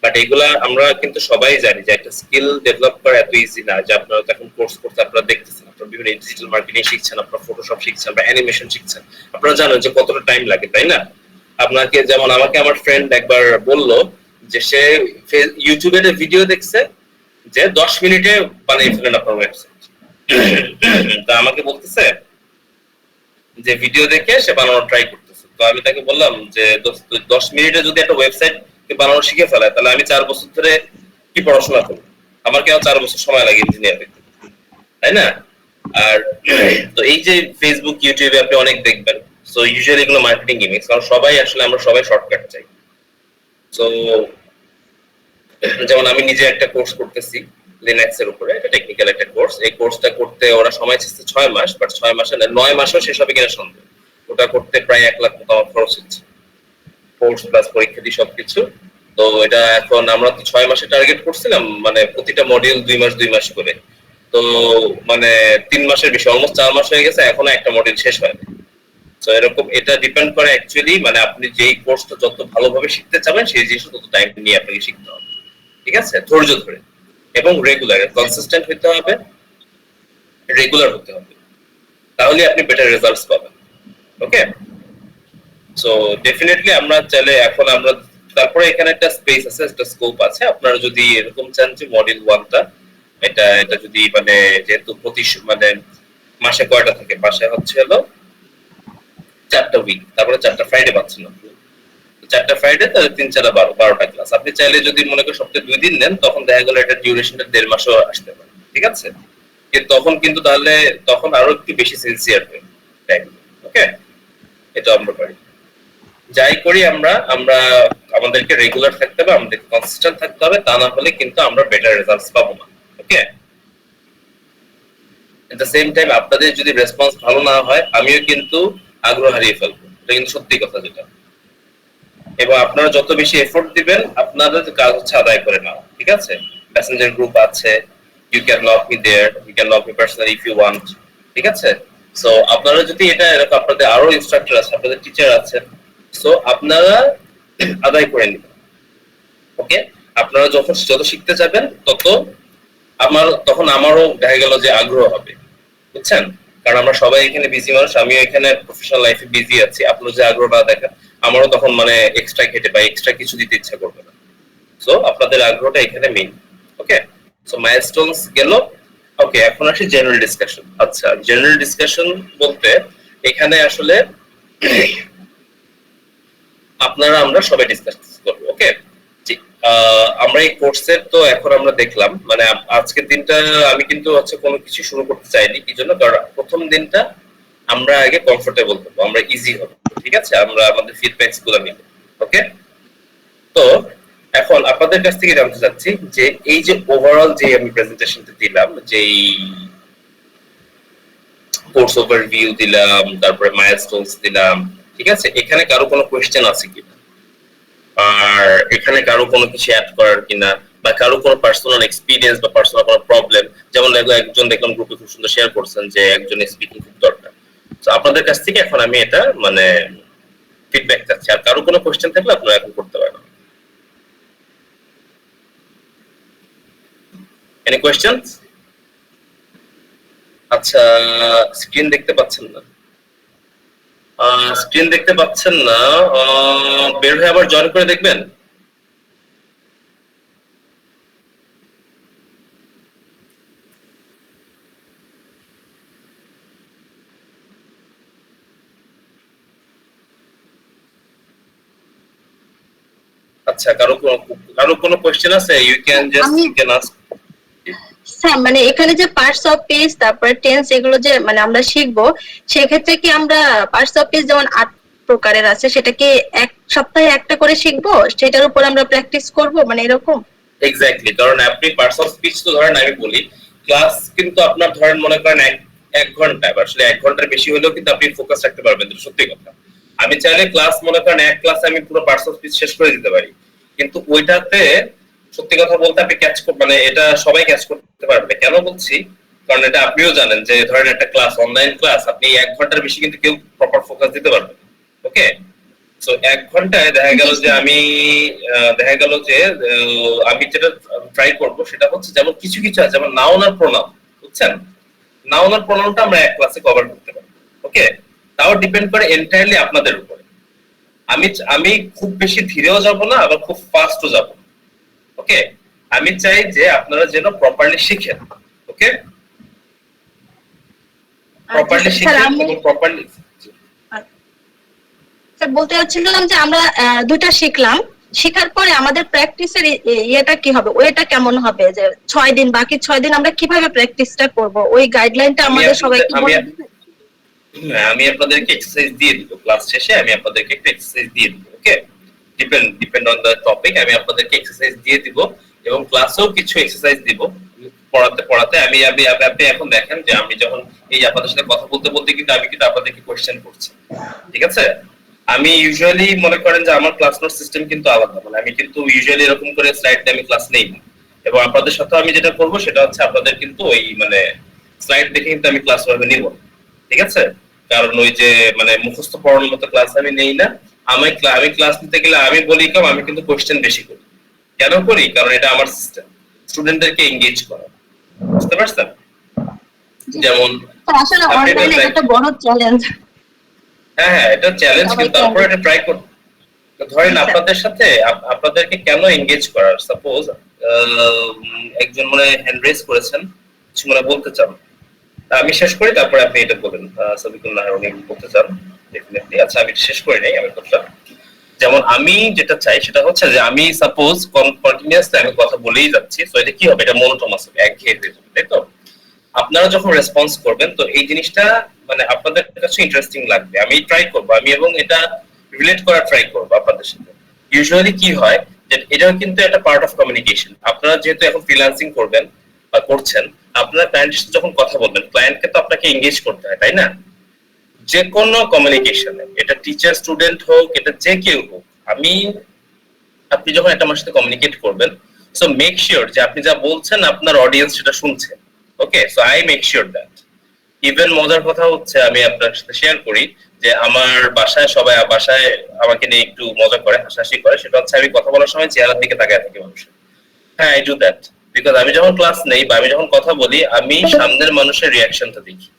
বাট এগুলা আমরা কিন্তু সবাই জানি যে একটা স্কিল ডেভেলপ করা এত ইজি না। যে আপনারা এখন কোর্স করতে আপনারা দেখতেছেন, আপনারা বিভিন্ন ডিজিটাল মার্কেটিং শিখছেন, আপনারা ফটোশপ শিখছেন বা অ্যানিমেশন শিখছেন, আপনারা জানেন যে কতটা টাইম লাগে, তাই না? আপনাকে যেমন আমাকে আমার ফ্রেন্ড একবার বললো যে সে ইউটিউবে একটা ভিডিও দেখছে যে 10 মিনিটে বানিয়ে ফেলেন আপনার ওয়েবসাইট। তা আমাকে বলতেছে যে ভিডিও দেখে সে বানানোর ট্রাই করতেছে। তো আমি তাকে বললাম যে 10 মিনিটে যদি একটা ওয়েবসাইট বানানো শিখে ফেলায়, তাহলে আমি 4 বছর ধরে কি পড়াশোনা করবো? আমার কেন 4 বছর সময় লাগে ইঞ্জিনিয়ার হতে, তাই না? আর তো এই যে ফেসবুক ইউটিউবে আপনি অনেক দেখবেন, সো ইউজুয়ালি এগুলো মার্কেটিং গিমিক্স, কারণ সবাই আসলে আমরা সবাই শর্টকাট চাই। সো যেমন আমি নিজে একটা কোর্স করতেছি লিনাক্স এর উপরে, এটা টেকনিক্যাল একটা কোর্স। এই কোর্সটা করতে ওরা সময় চাচ্ছে 6 মাস, বাট 6 মাসে না 9 মাসেও শেষ হবে কিনা সন্দেহ। ওটা করতে প্রায় 1 লাখ মতো আমার খরচ হচ্ছে, কোর্স প্লাস পরীক্ষা দিয়ে সবকিছু। তো এটা এখন আমরা তো 6 মাসে টার্গেট করছিলাম, মানে প্রতিটা মডিউল 2 মাস করে। তো মানে 3 মাসের বেশি, অলমোস্ট 4 মাস হয়ে গেছে, এখনো একটা মডিউল শেষ হয়নি। তো এরকম এটা ডিপেন্ড করে অ্যাকচুয়ালি, মানে আপনি যেই কোর্সটা যত ভালোভাবে শিখতে চাবেন, সেই জিনিসটা তত টাইম নিয়ে আপনাকে শিখতে হবে, ঠিক আছে? ধৈর্য ধরে এবং রেগুলার, কনসিস্টেন্ট হতে হবে, রেগুলার হতে হবে, তাহলে আপনি বেটার রেজাল্টস পাবেন। ওকে, সো ডেফিনেটলি আমরা চাইলে এখন আমরা, তারপরে এখানে একটা স্পেস আছে, একটা স্কোপ আছে। আপনারা যদি এরকম চান যে মডিউল 1টা এটা যদি মানে যেহেতু মানে মাসে কয়টা থাকে, মাসে হচ্ছে হলো 4টা উইক, তারপরে 4টা ফ্রাইডে পাচ্ছেন আপনি। 4টা ফ্রাইডে তাহলে 3 4 12টা ক্লাস। আপনি চাইলে যদি মনে করেন সপ্তাহে 2 দিন নেন, তখন দেখা গেল এটা ডিউরেশনটা 1.5 মাসও আসতে পারে, ঠিক আছে? কিন্তু তখন কিন্তু তাহলে তখন আরো একটু বেশি সিনসিয়ার হবে টাইম। ওকে, এটা আমরা পারি। যাই করি আমরা আমরা আমাদেরকে রেগুলার থাকতে হবে, আমাদেরকে কনসিস্টেন্ট থাকতে হবে, তা না হলে কিন্তু আমরা বেটার রেজাল্টস পাবো না। ওকে, এট দ্য সেম টাইম আপনাদের যদি রেসপন্স ভালো না হয় আমিও কিন্তু আগ্রহ হারিয়ে ফেলবো, এটা কিন্তু সত্যি কথা যেটা। এবং আপনারা যত বেশি এফোর্ট দিবেন আপনাদের কাজ হচ্ছে আদায় করে নাও, ঠিক আছে? প্যাসেঞ্জার গ্রুপ আছে, you can lock me there, you can lock me personally if you want, ঠিক আছে? সো আপনারা যদি এটা এরকম আপনাদের আরো ইনস্ট্রাক্টর আছে, আপনাদের টিচার আছে, সো আপনারা আদায় করে নেবেন। ওকে, আপনারা যত শিখতে যাবেন তখন আমারও দেখা গেল যে আগ্রহ হবে, বুঝছেন? কারণ আমরা সবাই এখানে বিজি মানুষ, আমিও এখানে প্রফেশনাল লাইফে বিজি আছি। আপনারা যে আগ্রহ না দেখেন আমারও তখন মানে এক্সট্রা খেটে বা এক্সট্রা কিছু দিতে ইচ্ছা করবে না। সো আপনাদের আগ্রহটা এখানে মেইন। ওকে, সো মাইলস্টোনস গেল। ওকে, এখন আসি জেনারেল ডিসকাশন। আচ্ছা, জেনারেল ডিসকাশন বলতে এখানে আসলে আমরা সবাই ডিসকাস করবো। ওকে, আমরা এই কোর্সের তো এখন আমরা দেখলাম মানে আজকের দিনটা আমি কিন্তু হচ্ছে কোনো কিছু শুরু করতে চাইনি, কি জন্য? কারণ প্রথম দিনটা আমরা আগে কমফোর্টেবল হবো, আমরা ইজি হবো, ঠিক আছে? আমরা আমাদের ফিডব্যাকস গুলো নিব। ওকে, তো এখন আপনাদের কাছ থেকে জানতে চাচ্ছি যে এই যে ওভারঅল যে আমি প্রেজেন্টেশনটা দিলাম, যে কোর্স ওভারভিউ দিলাম, তারপরে মাইলস্টোনস দিলাম, ঠিক আছে? এখানে কারো কোনো কোয়েশ্চেন আছে কিনা, আর এখানে কারো কোনো কিছু অ্যাড করার কিনা, বা কারো কোনো পার্সোনাল এক্সপিরিয়েন্স বা পার্সোনাল কোনো প্রবলেম, যেমন একজন দেখলাম গ্রুপে খুব সুন্দর শেয়ার করছেন যে একজনের স্পিকিং খুব দরকার। তো আপনাদের কাছ থেকে এখন আমি এটা মানে ফিডব্যাক চাচ্ছি। আর কারো কোনো কোয়েশ্চেন থাকলে আপনারা এখন করতে পারেন। Any questions? আচ্ছা, স্ক্রিন দেখতে পাচ্ছেন না? স্ক্রিন দেখতে পাচ্ছেন না, বের হয়ে আবার জয়েন করে দেখবেন। আচ্ছা, কারো কোনো কোশ্চেন আছে? You can just ask. Sir মানে এখানে যে পার্টস অফ স্পিচ তারপরে টেন্স এগুলো যে মানে আমরা শিখবো, সেক্ষেত্রে কি আমরা পার্টস অফ স্পিচ যেমন 8 প্রকারের আছে সেটা কি এক সপ্তাহে একটা করে শিখবো, সেটার উপর আমরা প্র্যাকটিস করব, মানে এরকম? এক্স্যাক্টলি, কারণ আপনি পার্টস অফ স্পিচ তো ধরেন আমি বলি ক্লাস কিন্তু আপনার ধরেন মনে করেন এক ঘন্টা, আসলে 1 ঘন্টার বেশি হলেও কিন্তু আপনি ফোকাস রাখতে পারবেন, এটা সত্যি কথা। আমি চাইলে ক্লাস মনে করেন এক ক্লাসে আমি পুরো পার্টস অফ স্পিচ শেষ করে দিতে পারি, কিন্তু ওইটাতে সত্যি কথা বলতে আপনি ক্যাচ মানে এটা সবাই ক্যাচ করতে পারবে। কেন বলছি? কারণ এটা আপনিও জানেন যে ধরেন একটা ক্লাস, অনলাইন ক্লাস, আপনি 1 ঘন্টার বেশি কিন্তু কেউ প্রপার ফোকাস দিতে পারবে। ওকে, সো 1 ঘন্টায় দেখা গেল যে আমি যেটা ট্রাই করব সেটা হচ্ছে যেমন কিছু আছে যেমন নাউন আর প্রোনাউন, বুঝছেন? নাউন আর প্রোনাউনটা আমরা এক ক্লাসে কভার করতে পারি। ওকে, তাও ডিপেন্ড করে এন্টায়ারলি আপনাদের উপরে। আমি খুব বেশি ধীরেও যাব না, আবার খুব ফাস্টও যাব না। ওকে, আমি চাই যে আপনারা যেন প্রপারলি শিখেন। ওকে, প্রপারলি শিখেন এবং প্রপারলি। স্যার বলতে চাচ্ছিলাম যে আমরা দুইটা শিখলাম, শেখার পরে আমাদের প্র্যাকটিসের ইয়েটা কি হবে, ওইটা কেমন হবে, যে 6 দিন বাকি 6 দিন আমরা কিভাবে প্র্যাকটিসটা করব, ওই গাইডলাইনটা আমাদের সবাইকে বলে দিবেন? আমি আপনাদেরকে এক্সারসাইজ দিয়ে দিব, ক্লাস শেষে আমি আপনাদেরকে একটা এক্সারসাইজ দিয়ে দিব। ওকে, ডিপেন্ড অন দ্য টপিক আমি আপনাদেরকে এক্সারসাইজ দিয়ে দিব এবং ক্লাসেও কিছু এক্সারসাইজ দিব পড়াতে। আপনি এখন দেখেন যে আমি যখন এই আপনাদের সাথে কথা বলতে কিন্তু আমি কিন্তু আপনাদেরকে কোশ্চেন করছি, ঠিক আছে? আমি ইউজুয়ালি মনে করেন যে আমার ক্লাস নোট সিস্টেম কিন্তু আলাদা, মানে আমি কিন্তু ইউজুয়ালি এরকম করে স্লাইড দিয়ে আমি ক্লাস নেই না। এবং আপনাদের সাথে আমি যেটা করব সেটা হচ্ছে আপনাদের কিন্তু ওই মানে স্লাইড দেখে কিন্তু আমি ক্লাস ভাবে নিব, ঠিক আছে? কারণ ওই যে মানে মুখস্থ পড়ানোর মতো ক্লাস আমি নেই না। আমি ক্লাস নিতে গেলে আমি বলি কম, আমি কিন্তু কোশ্চেন বেশি করি। কেন করি? কারণ এটা আমার সিস্টেম, স্টুডেন্টদেরকে এনগেজ করা, বুঝতে পারছেন? যেমন আসলে অনলাইনে এটা বড় চ্যালেঞ্জ। হ্যাঁ, এটা চ্যালেঞ্জ, কিন্তু তারপরে এটা ট্রাই করতে। ধরেন আপনাদের সাথে আপনাদেরকে কেন এনগেজ করার, সাপোজ একজন মনে হ্যান্ড রেজ করেছেন, কিছু মনে বলতে চান, আমি শেষ করি তারপরে আপনি এটা বলেন। সাবিকুল্লাহ উনি বলতে চান ডেফিনেটলি। আচ্ছা, আমি শেষ করে নেই, আমি বললাম যেমন আমি যেটা চাই সেটা হচ্ছে যে আমি সাপোজ কন্টিনিউয়াসলি আমি কথা বলেই যাচ্ছি, তো এটা কি হবে, এটা মনোটোনাস হবে, একঘেয়ে হয়ে যাবে, তাই তো? আপনারা যখন রেসপন্স করবেন তো এই জিনিসটা মানে আপনাদের কাছে ইন্টারেস্টিং লাগবে। আমি ট্রাই করবো, আমি এবং এটা রিলেট করার ট্রাই করবো আপনাদের সাথে। ইউজুয়ালি কি হয় যে এটাও কিন্তু একটা পার্ট অফ কমিউনিকেশন। আপনারা যেহেতু এখন ফ্রিল্যান্সিং করবেন বা করছেন, আপনার ক্লায়েন্টের সাথে যখন কথা বলবেন, ক্লায়েন্টকে তো আপনাকে এঙ্গেজ করতে হয়, তাই না? যে কোনো কমিউনিকেশনে, এটা টিচার স্টুডেন্ট হোক, এটা যে কেউ হোক, আপনি যখন একটা আমার সাথে কমিউনিকেট করবেন, সো মেক শিওর যে আপনি যা বলছেন আপনার অডিয়েন্স সেটা শুনছে। Okay, so I make sure that. Even মজার কথা হচ্ছে, আমি আপনার সাথে শেয়ার করি যে আমার বাসায় সবাই বাসায় আমাকে নিয়ে একটু মজা করে, হাসাহাসি করে। সেটা হচ্ছে আমি কথা বলার সময় চেহারার দিকে তাকিয়ে থাকি মানুষের। হ্যাঁ, আই ডু দ্যাট বিকজ আমি যখন ক্লাস নেই বা আমি যখন কথা বলি, আমি সামনের মানুষের রিয়াকশনটা দেখি।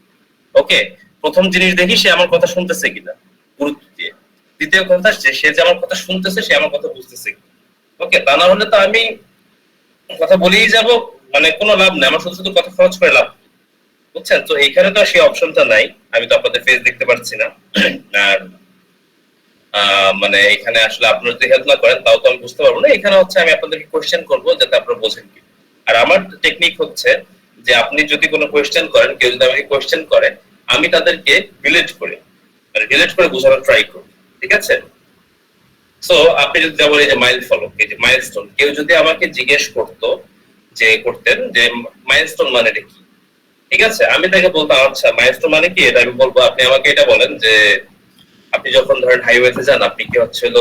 ওকে, প্রথম জিনিস দেখি সে আমার কথা শুনতেছে কিনা, গুরুত্ব দিয়ে। দ্বিতীয় কথা, সে যে আমার কথা শুনতেছে, সে আমার কথা বুঝতেছে কিনা। ওকে, তা না হলে তো আমি কথা বলেই যাব, মানে কোনো লাভ নেই, আমার শুধু শুধু কথা খরচ করে লাভ, বুঝছেন? তো এখানে তো সেই অপশনটা নাই, আমি তো আপনাদের ফেস দেখতে পাচ্ছি না। আর মানে এখানে আসলে আপনারা যদি হেল্প না করেন তাও তো আমি বুঝতে পারবো না। এখানে হচ্ছে আমি আপনাদেরকে কোয়েশ্চেন করবো যাতে আপনারা বোঝেন কি। আর আমার টেকনিক হচ্ছে যে আপনি যদি কোনো কোয়েশ্চেন করেন, কেউ যদি আমাকে কোয়েশ্চেন করে, আমি তাদেরকে রিলেট করে বোঝানোর ট্রাই করব, ঠিক আছে? সো আপনি যদি যেমন এই যে মাইল ফলো, এই যে মাইলস্টোন, কেউ যদি আমাকে জিজ্ঞেস করতেন যে মাইলস্টোন মানেটা কি, ঠিক আছে, আমি তাকে বলতাম আচ্ছা মাইলস্টোন মানে কি, এটা আমি বলবো, আপনি আমাকে এটা বলেন যে আপনি যখন ধরেন হাইওয়েতে যান, আপনি কি হচ্ছিল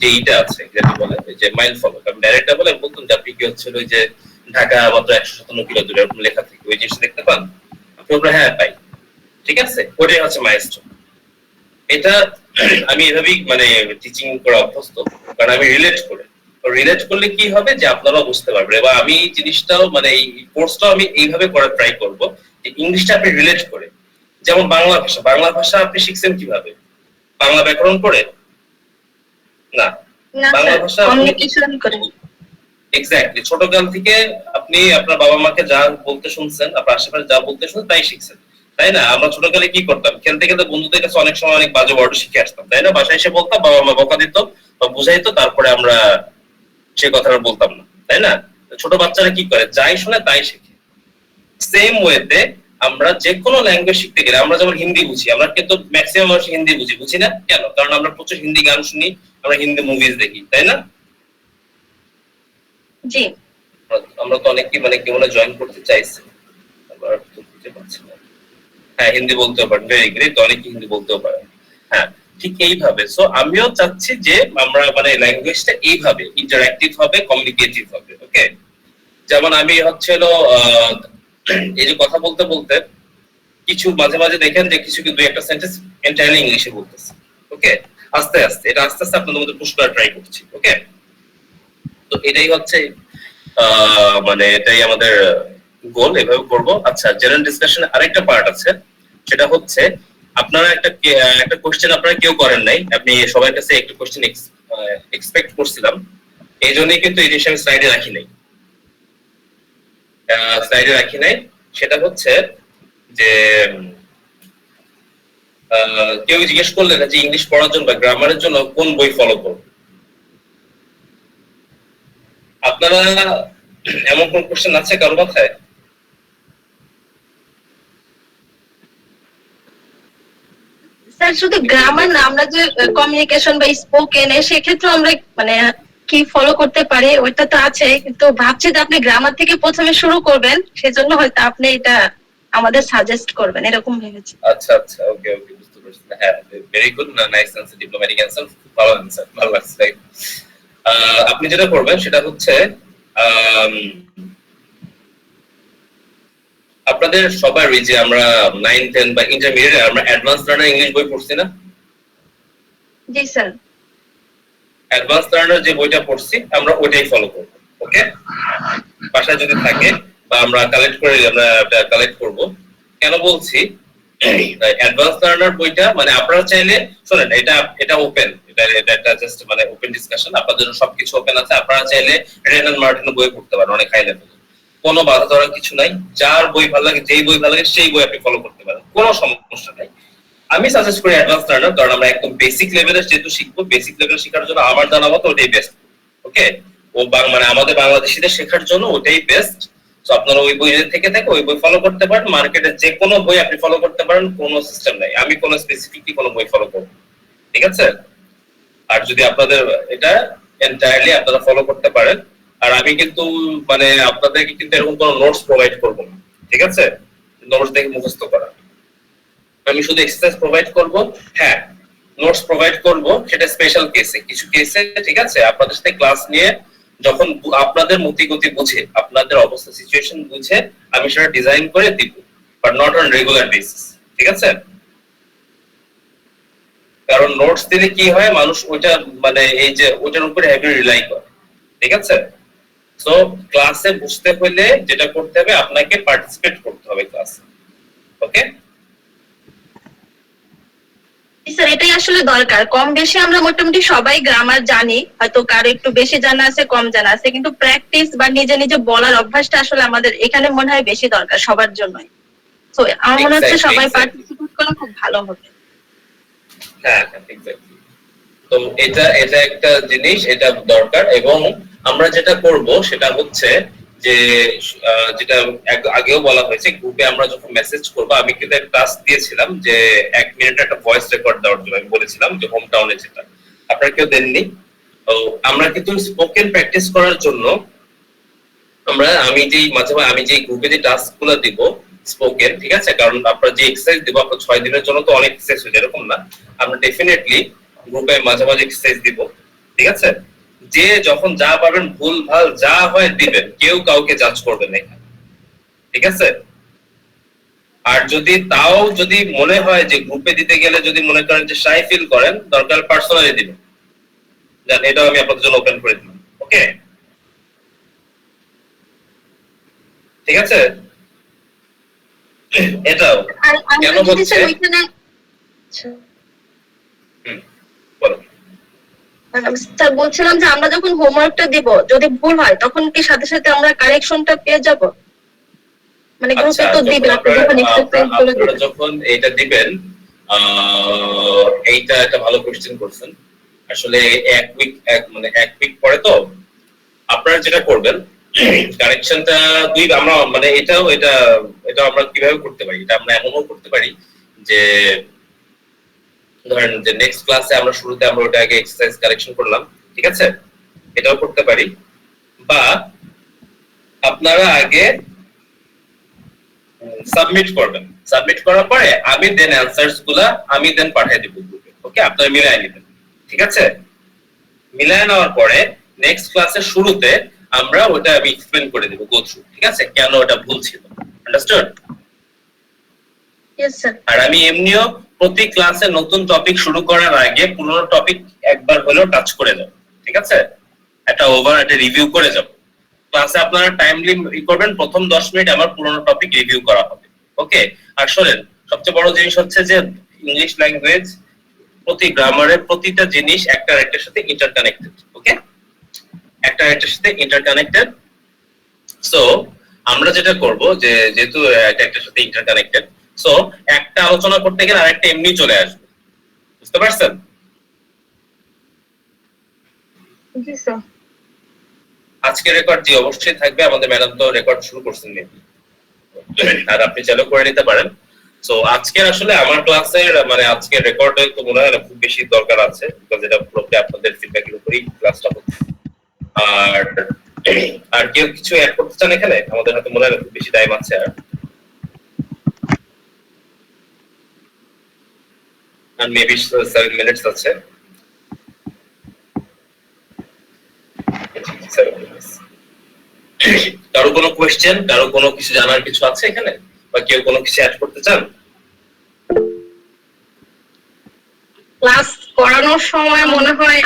যে এইটা আছে যেটা বলে যে মাইল ফলো, আমি ডাইরেক্টটা বলে বলতাম যে আপনি কি হচ্ছিল ওই যে ঢাকা মাত্র 157 কিলো দূরে এরকম লেখা থাকে, ওই জিনিসটা দেখতে পান? আপনি বলবেন হ্যাঁ পাই, ঠিক আছে, ওটাই হচ্ছে মাইলস্টোন। এটা আমি এভাবেই মানে টিচিং করে অভ্যস্ত, কারণ আমি রিলেট করলে কি হবে যে আপনারাও বুঝতে পারবেন। এবার আমি জিনিসটাও মানে এই কোর্সটাও আমি এইভাবে করার ট্রাই করব যে ইংলিশটা আপনি রিলেট করে। যেমন বাংলা ভাষা আপনি শিখছেন কিভাবে? বাংলা ব্যাকরণ পড়ে না, বাংলা ভাষা কমিউনিকেশন করে। এক্স্যাক্টলি, ছোটকাল থেকে আপনি আপনার বাবা মাকে যা বলতে শুনছেন, আপনার আশেপাশে যা বলতে শুনছেন তাই শিখছেন, তাই না? আমরা ছোটকালে কি করতাম, খেলতে খেলতে বন্ধুদের কাছে অনেক সময় অনেক বাজে ওয়ার্ড শিখে আসতাম, তাই না? বাসায় এসে বলতাম, বাবা মা বকা দিত বা বুঝাইতো, তারপরে আমরা সে কথাটা বলতাম না, তাই না? ছোট বাচ্চারা কি করে, যাই শুনে তাই শেখে। সেম ওয়েতে আমরা যে কোনো ল্যাঙ্গুয়েজ শিখতে গেলে, আমরা যেমন হিন্দি বুঝি, আমরা কিন্তু ম্যাক্সিমাম মানুষ হিন্দি বুঝি না কেন? কারণ আমরা প্রচুর হিন্দি গান শুনি, আমরা হিন্দি মুভিজ দেখি, তাই না? জি, আমরা তো অনেকেই মানে কেউ জয়েন করতে চাইছে, আবার তো বুঝতে পারছি না। হ্যাঁ, হিন্দি বলতেও পারেন, ভেরি গ্রেট, অনেকে হিন্দি বলতেও পারেন। হ্যাঁ, ঠিক এইভাবে। সো আমিও চাচ্ছি যে আমরা মানে ল্যাঙ্গুয়েজটা এইভাবে ইন্টারঅ্যাক্টিভ হবে, কমিউনিকেটিভ হবে। ওকে, যেমন আমি হচ্ছিল এই যে কথা বলতে বলতে কিছু মাঝে মাঝে দেখেন যে কিছু দুই একটা সেন্টেন্স এন্টায়ারলি ইংলিশে বলতেছে। ওকে, আস্তে আস্তে আপনাদের মধ্যে পুশ করার ট্রাই করছি। ওকে, তো এটাই হচ্ছে মানে এটাই আমাদের গোল, এভাবে করব। আচ্ছা, জেনারেল ডিসকাশনে আরেকটা পার্ট আছে, সেটা হচ্ছে আপনারা একটা কোশ্চেন আপনারা কেউ করেন নাই, আপনি সবার কাছে একটা কোশ্চেন এক্সপেক্ট করছিলাম, এই জন্যই কিন্তু এই জিনিসটা আমি স্লাইডে রাখি নাই। সেটা হচ্ছে যে কেউ জিজ্ঞেস করলেন যে ইংলিশ পড়ার জন্য বা গ্রামারের জন্য কোন বই ফলো করব। আপনারা এমন কোন কোশ্চেন আছে কারো মাথায়? স্যার শুধু গ্রামার না, আমরা যে কমিউনিকেশন বা স্পোকেন সেক্ষেত্রে আমরা মানে কি ফলো করতে পারি ওইটা তো আছে, কিন্তু ভাবছি যে আপনি গ্রামার থেকে প্রথমে শুরু করবেন, সেজন্য হয়তো আপনি এটা আমাদের সাজেস্ট করবেন, এরকম ভেবেছি। আচ্ছা আচ্ছা, ওকে ওকে, বুঝতে পারছি। হ্যাঁ, very good, nice answer, diplomatic answer, ভালো অ্যান্সার, ভালো লাগছে। আপনি যেটা করবেন সেটা হচ্ছে আপনাদের সবারই যে আমরা 9, 10 বা ইন্টারমিডিয়েট আমরা অ্যাডভান্স লার্নার ইংলিশ বই পড়ছি না? জি স্যার। অ্যাডভান্স লার্নার যে বইটা পড়ছি আমরা ওইটাই ফলো করব। ওকে, বাসায় যদি থাকে বা আমরা কালেক্ট করব। কেন বলছি অ্যাডভান্স লার্নার বইটা, মানে আপনারা চাইলে শুনেন, এটা ওপেন, এটা জাস্ট মানে ওপেন ডিসকাশন, আপনাদের জন্য সবকিছু ওপেন আছে। আপনারা চাইলে রেনাল মার্টিনের বই পড়তে পারেন, অনেক হাই লেভেল, কোনো বাধা ধরার কিছু নাই। যার বই ভালো লাগে, যেই বই ভালো লাগে সেই বই আপনি ফলো করতে পারেন, কোনো সমস্যা নাই। আমি সাজেস্ট করি অ্যাডভান্স লার্নার, কারণ আমরা একদম বেসিক লেভেলে যেহেতু শিখবো, বেসিক লেভেল শেখার জন্য আমার জানা মতো ওটাই বেস্ট। ওকে, মানে আমাদের বাংলাদেশিদের শেখার জন্য ওটাই বেস্ট। তো আপনারা ওই বই থেকে ওই বই ফলো করতে পারেন, মার্কেটে যে কোনো বই আপনি ফলো করতে পারেন, কোনো সিস্টেম নাই, আমি কোনো স্পেসিফিকলি কোনো বই ফলো করব, ঠিক আছে? আর যদি আপনাদের এটা এন্টায়ারলি আপনারা ফলো করতে পারেন, আর আমি কিন্তু মানে আপনাদেরকে কিন্তু এরকম কোনো নোটস প্রোভাইড করব না, ঠিক আছে? নোটস দেখে মুখস্থ করা, আমি শুধু এক্সারসাইজ প্রোভাইড করব। হ্যাঁ, নোটস প্রোভাইড করব সেটা স্পেশাল কেসে, কিছু কেসে, ঠিক আছে? আপনাদের সাথে ক্লাস নিয়ে যখন আপনাদের মতিগতি বুঝে, আপনাদের অবস্থা সিচুয়েশন বুঝে আমি সেটা ডিজাইন করে দিব, but not on regular basis, ঠিক আছে? কারণ নোটস দিলে কি হয়, মানুষ ওইটা মানে এই যে ওইটার উপরে হেভি রিলাই করে, ঠিক আছে? সো ক্লাসে বুঝতে হলে যেটা করতে হবে, আপনাকে পার্টিসিপেট করতে হবে ক্লাসে, ওকে? স্যার এটাই আসলে দরকার, কম বেশি আমরা মোটামুটি সবাই গ্রামার জানি, হয়তো কারো একটু বেশি জানা আছে, কম জানা আছে, কিন্তু প্র্যাকটিস বা নিজে নিজে বলার অভ্যাসটা আসলে আমাদের এখানে মনে হয় বেশি দরকার সবার জন্যই। তো আমার মনে হচ্ছে সবাই পার্টিসিপেট করলে খুব ভালো হবে। হ্যাঁ, এক্স্যাক্টলি। তো এটা একটা জিনিস, এটা দরকার। এবং আমরা যেটা করব সেটা হচ্ছে যে যেটা আগেও বলা হয়েছে, গ্রুপে আমরা যখন মেসেজ করব, আমি কিন্তু একটা টাস্ক দিয়েছিলাম যে 1 মিনিট একটা ভয়েস রেকর্ড দেওয়ার জন্য। আমি বলেছিলাম যে হোম টাউনে, যেটা আপনারা কেউ দেননি। তো আমরা কিন্তু স্পোকেন প্র্যাকটিস করার জন্য আমি যেই গ্রুপে যে টাস্ক গুলো দিব স্পোকেন, ঠিক আছে? কারণ আপনারা যে এক্সারসাইজ দিব, আপনার 6 দিনের জন্য তো অনেক এক্সারসাইজ হয়ে যায়, এরকম না। আমরা ডেফিনেটলি গ্রুপে মাঝে মাঝে এক্সারসাইজ দিব, ঠিক আছে? যে যখন যা পাবেন, ভুল ভাল যা হয় দিবেন, কেউ কাউকে জাজ করবে না, ঠিক আছে? আর যদি মনে হয় যে গ্রুপে দিতে গেলে যদি মনে করেন যে শাই ফিল করেন, দরকার পার্সোনালি দিবেন, জান, এটাও আমি আপনাদের জন্য ওপেন করে দিলাম, ওকে? ঠিক আছে? এটাও কেন হচ্ছে, স্যার বলছিলাম যে আমরা যখন হোমওয়ার্কটা দিব, যদি ভুল হয় তখন কি সাথে সাথে আমরা কারেকশনটা পেয়ে যাব? মানে গ্রুপে তো দিবেন, আপনি যখন এক্সারসাইজ করে দিবেন, যখন এটা দিবেন, এইটা একটা ভালো কোশ্চেন করছেন। আসলে এক উইক পরে তো আপনারা যেটা করবেন, কারেকশনটা আমরা মানে এটা আমরা কিভাবে করতে পারি, এটা আমরা এমনও করতে পারি যে ধরেন যে নেক্সট ক্লাসে আমরা শুরুতে আমরা ওটা আগে এক্সারসাইজ কারেকশন করলাম, ঠিক আছে? এটাও করতে পারি। বা আপনারা আগে সাবমিট করবেন, সাবমিট করার পরে আমি দেন অ্যানসারস গুলা আমি দেন পাঠিয়ে দিব গ্রুপে, ওকে? আপনারা মিলাই নেবেন, ঠিক আছে? মিলাই নেওয়ার পরে নেক্সট ক্লাসের শুরুতে আমরা ওটা আমি এক্সপ্লেইন করে দেব, গো থ্রু, ঠিক আছে? কেন ওটা ভুল ছিল, আন্ডারস্টুড? Yes sir. আর আমি এমনিও প্রতি ক্লাসে নতুন টপিক শুরু করার আগে পুরনো টপিক একবার হলেও টাচ করে যাব, ঠিক আছে? একটা রিভিউ করে যাব। ক্লাসে আপনারা টাইমলি করবেন, প্রথম 10 মিনিট আমার পুরনো টপিক রিভিউ করা হবে, ওকে? আর শোনেন, সবচেয়ে বড় জিনিস হচ্ছে যে ইংলিশ ল্যাঙ্গুয়েজ প্রতি গ্রামারের প্রতিটা জিনিস একটা আরেকটার সাথে ইন্টারকানেক্টেড, ওকে? একটা আরেকটার সাথে ইন্টারকানেক্টেড। সো আমরা যেটা করব যে যেহেতু একটা একটার সাথে ইন্টারকানেক্টেড, সো একটা আলোচনা করতে গেলে আরেকটা এমনি চলে আসবে, বুঝতে পারছেন? জি স্যার। আজকে রেকর্ড জি অবশ্যই থাকবে, আমাদের ম্যাডাম তো রেকর্ড শুরু করছেন মেবি, আর আপনি চালু করে নিতে পারেন। সো আজকের আসলে আমার ক্লাসের মানে আজকের রেকর্ডে তো মনে হয় না খুব বেশি দরকার আছে, বিকজ এটা পুরোপুরি আপনাদের ফিডব্যাকের উপরেই ক্লাসটা হচ্ছে। আর কেউ কিছু অ্যাড করতে চান এখানে? আমাদের হাতে মনে হয় না খুব বেশি টাইম আছে, আর মেবি 7 মিনিটস আছে। কারো কোনো কোয়েশ্চেন, কারো কোনো কিছু জানার কিছু আছে এখানে, বা কেউ কোনো কিছু অ্যাড করতে চান? ক্লাস করানোর সময় মনে হয়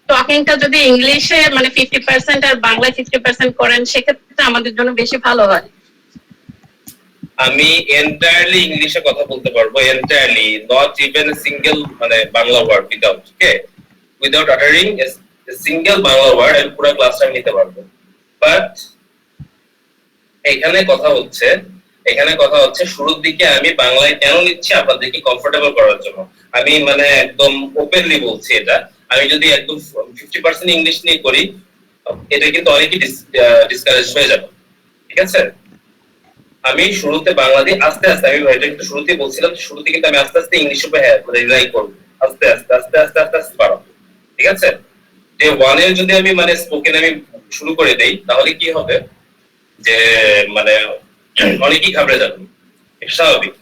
টকিংটা যদি ইংলিশে মানে 50% আর বাংলায় 50% করেন, সেক্ষেত্রে আমাদের জন্য বেশি ভালো হয়। আমি এন্টায়ারলি ইংলিশে কথা বলতে পারবো, entirely, not even a single মানে Bangla word without, okay? Without uttering a single Bangla word আমি পুরো ক্লাসটা নিতে পারবো। বাট এখানে কথা হচ্ছে শুরুর দিকে আমি বাংলায় কেন নিচ্ছি, আপনাদেরকে কমফোর্টেবল করার জন্য। আমি মানে একদম ওপেনলি বলছি এটা, আমি যদি একদম 50% ইংলিশ নিয়ে করি, এটা কিন্তু অনেকই ডিসকারেজ হয়ে যাবে, ঠিক আছে? আমি শুরুতে বাংলা দিয়ে আস্তে আস্তে, আমি এটা কিন্তু শুরুতেই বলছিলাম, শুরুতে কিন্তু আমি আস্তে আস্তে ইংলিশ উপরে রিলাই করবো, আস্তে আস্তে আস্তে আস্তে আস্তে আস্তে বাড়াবো। ঠিক আছে? যে ওয়ানে যদি আমি মানে স্পোকেন আমি শুরু করে দেই, তাহলে কি হবে যে মানে অনেকেই ঘাবড়ে যাবে, এটা স্বাভাবিক।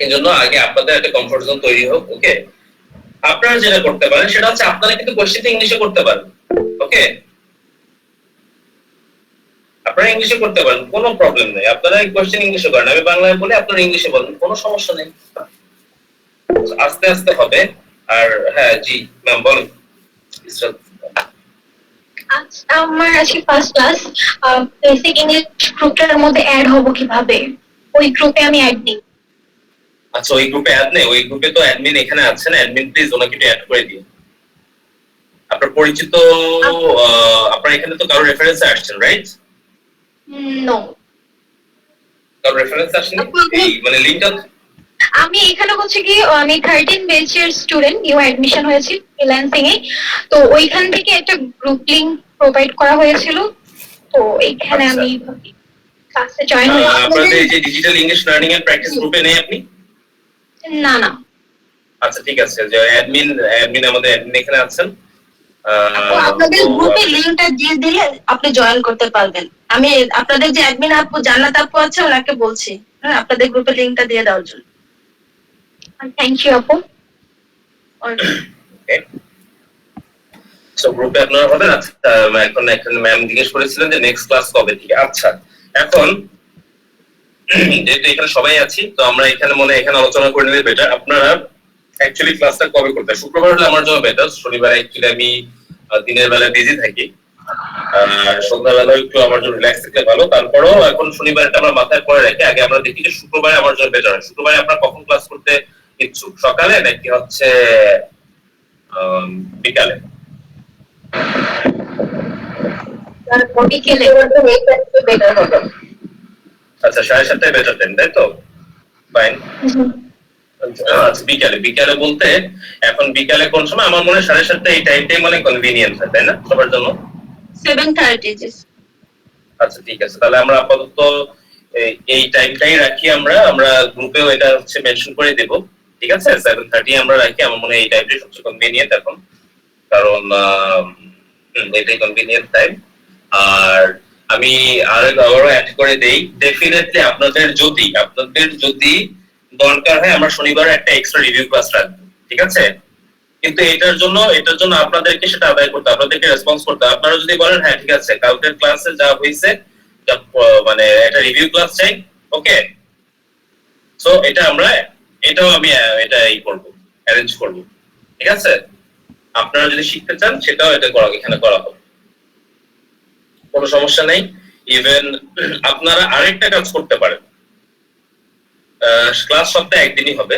এই জন্য আগে আপনাদের একটা কমফোর্ট জোন তৈরি হোক। ওকে, আপনারা যেটা করতে পারেন সেটা হচ্ছে আপনারা কিন্তু কোশ্চেন ইংলিশে করতে পারেন। ওকে, আপনারা ইংলিশে করতে পারেন, কোনো প্রবলেম নেই। আপনারা কোশ্চেন ইংলিশে করেন, আমি বাংলায় বলে আপনারা ইংলিশে বলেন, কোনো সমস্যা নেই। আস্তে আস্তে হবে। আর হ্যাঁ জি ম্যাম বলেন। আচ্ছা, আমার আজকে ফার্স্ট ক্লাস, বেসিক ইংলিশ গ্রুপটার মধ্যে অ্যাড হব কিভাবে? ওই গ্রুপে আমি অ্যাড দিই। আচ্ছা, ওই গ্রুপে অ্যাড নেই, ওই গ্রুপে তো অ্যাডমিন এখানে আছেন, অ্যাডমিন প্লিজ ওনাকে একটু অ্যাড করে দিন। আপনার পরিচিত, আপনার এখানে তো কারো রেফারেন্সে আসছেন, রাইট? নো, কারো রেফারেন্সে আসেনি, এই মানে লিংকটা। আমি এখানে হচ্ছে কি, আমি 13 ব্যাচের স্টুডেন্ট, নিউ অ্যাডমিশন হয়েছি ফ্রিল্যান্সিং এ। তো ওইখান থেকে একটা গ্রুপ লিংক প্রোভাইড করা হয়েছিল, তো এইখানে আমি ক্লাসে জয়েন হই। আপনাদের এই যে digital English learning and practice গ্রুপে নেই আপনি? না না। আচ্ছা ঠিক আছে, যে অ্যাডমিন আমাদের অ্যাডমিন এখানে আছেন। আপনাদের গ্রুপে লিংকটা দিয়ে দিলে আপনি জয়েন করতে পারবেন। আমি আপনাদের যে অ্যাডমিন আপু জান্নাত আপু আছে ওনাকে বলছি আপনাদের গ্রুপে লিংকটা দিয়ে দেওয়ার জন্য। থ্যাংক ইউ আপু। ওকে, সো গ্রুপে আপনারা হবেন। আচ্ছা, এখন একটা ম্যাম জিজ্ঞেস করেছিলেন যে নেক্সট ক্লাস কবে থেকে। আচ্ছা, এখন যেহেতু এখানে সবাই আছি, তো আমরা এখানে এখানে আলোচনা করে নিলে বেটার। আপনারা অ্যাকচুয়ালি ক্লাসটা কবে করতে? শুক্রবার হলে আমার জন্য বেটার। শনিবার অ্যাকচুয়ালি আমি দিনের বেলা বিজি থাকি, সন্ধ্যাবেলা একটু আমার জন্য রিল্যাক্স থাকলে ভালো। তারপরেও এখন শনিবারটা আমরা মাথায় পরে রেখে আগে আমরা দেখি যে শুক্রবারে আমার জন্য বেটার হয়। শুক্রবারে আপনারা কখন ক্লাস করতে ইচ্ছুক, সকালে নাকি হচ্ছে বিকালে? বিকেলে বেটার হবে। আচ্ছা, 7:30টায় বেটার টাইম, তাই তো? ফাইন। আচ্ছা, বিকালে বলতে এখন বিকালে কোন সময়? আমার মনে হয় 7:30 এই টাইমটাই মানে কনভিনিয়েন্ট হয়, তাই না সবার জন্য? 7:30। আচ্ছা ঠিক আছে, তাহলে আমরা আপাতত এই টাইমটাই রাখি। আমরা গ্রুপেও এটা হচ্ছে মেনশন করে দেব। ঠিক আছে, 7:30 আমরা রাখি। আমার মনে হয় এই টাইমটাই সবচেয়ে কনভিনিয়েন্ট এখন, কারণ এটাই কনভিনিয়েন্ট টাইম। আর আমি আবারও অ্যাড করে দেই, ডেফিনেটলি আপনাদের যদি দরকার হয় আমরা শনিবার একটা এক্সট্রা রিভিউ ক্লাস রাখবো। ঠিক আছে, কিন্তু এটার জন্য আপনাদেরকে সেটা আদায় করতে, আপনাদেরকে রেসপন্স করতে। আপনারা যদি বলেন হ্যাঁ ঠিক আছে, কালকের ক্লাসে যা হয়েছে মানে একটা রিভিউ ক্লাস চাই, ওকে, সো এটাও আমি করব, অ্যারেঞ্জ করব। ঠিক আছে, আপনারা যদি শিখতে চান সেটাও এখানে করা হবে, কোনো সমস্যা নেই। ইভেন আপনারা আরেকটা কাজ করতে পারেন, ক্লাস সপ্তাহে একদিনই হবে।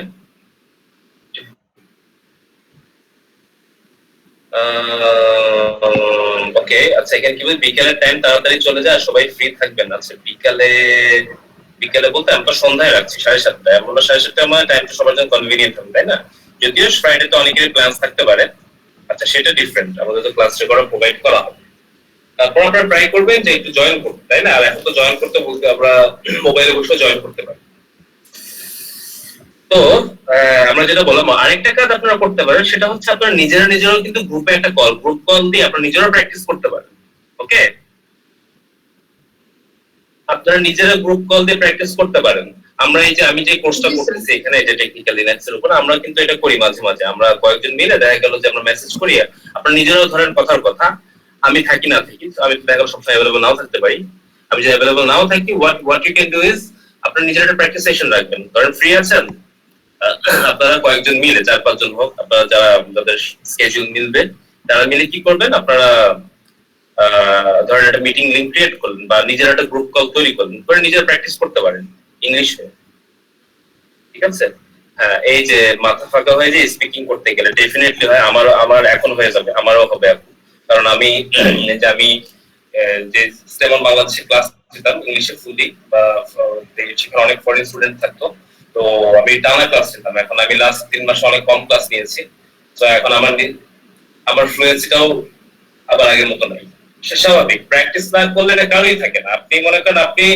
ওকে, আচ্ছা, এখানে কি বলি বিকেলের টাইম তাড়াতাড়ি চলে যায়, সবাই ফ্রি থাকবেন। আচ্ছা, বিকেলে বলতে আমরা সন্ধ্যায় রাখছি 7:30টায়। আমরা 7:30টায় মানে টাইমটা সবার জন্য কনভিনিয়েন্ট হবে, তাই না? যদিও ফ্রাইডে তো অনেকের প্ল্যান্স থাকতে পারে। আচ্ছা, সেটা ডিফারেন্ট, আমাদের তো ক্লাস রেকর্ড প্রোভাইড করা হবে। তারপর আপনারা ট্রাই করবেন যে একটু জয়েন করতে, তাই না? আর এখন তো জয়েন করতে বলতে আমরা মোবাইলে বসে জয়েন করতে পারি। তো আমরা যেটা বললাম, আরেকটা কাজ আপনারা করতে পারেন, সেটা হচ্ছে আপনারা নিজেরাও কিন্তু গ্রুপে একটা গ্রুপ কল দিয়ে আপনারা নিজেরাও প্র্যাকটিস করতে পারেন। ওকে, আপনারা নিজেরা গ্রুপ কল দিয়ে প্র্যাকটিস করতে পারেন। আমি যে কোর্সটা করতেছি এখানে, যে টেকনিক্যাল লিনাক্সের উপর, আমরা কিন্তু এটা করি মাঝে মাঝে। আমরা কয়েকজন মিলে দেখা গেল যে আমরা মেসেজ করি, আপনারা নিজেরাও ধরেন কথার কথা আমি থাকি না থাকি, আমি দেখা গেল সবসময় অ্যাভেলেবল নাও থাকতে পারি। আমি যদি অ্যাভেলেবল নাও থাকি, what you can do is আপনারা নিজেরা একটা প্র্যাকটিস সেশন রাখবেন। ধরেন ফ্রি আছেন আপনারা কয়েকজন মিলে, 4-5 জন হোক, আপনারা যাদের স্কেডিউল মিলবে তারা মিলে কি করবেন, আপনারা ধরেন একটা মিটিং লিংক ক্রিয়েট করলেন বা নিজের একটা গ্রুপ কল তৈরি করলেন, করে নিজেরা প্র্যাকটিস করতে পারেন ইংলিশে। ঠিক আছে, হ্যাঁ, এই যে মাথা ফাঁকা হয়ে যে স্পিকিং করতে গেলে ডেফিনেটলি হয়, আমার এখন হয়ে যাবে, আমারও হবে এখন। কারণ আমি যে সেভেন বাংলাদেশে ক্লাস দিতাম ইংলিশে ফুলি, বা সেখানে অনেক ফরেন স্টুডেন্ট থাকতো, তো আমি টানা ক্লাস নিতাম। এখন আমি লাস্ট 3 মাসে অনেক কম ক্লাস নিয়েছি, তো এখন আমার ফ্লুয়েন্সিটাও আবার আগের মতো নাই। সে স্বাভাবিক। প্র্যাকটিস না করলে এটা কারোই থাকে না। আপনি মনে করেন আপনি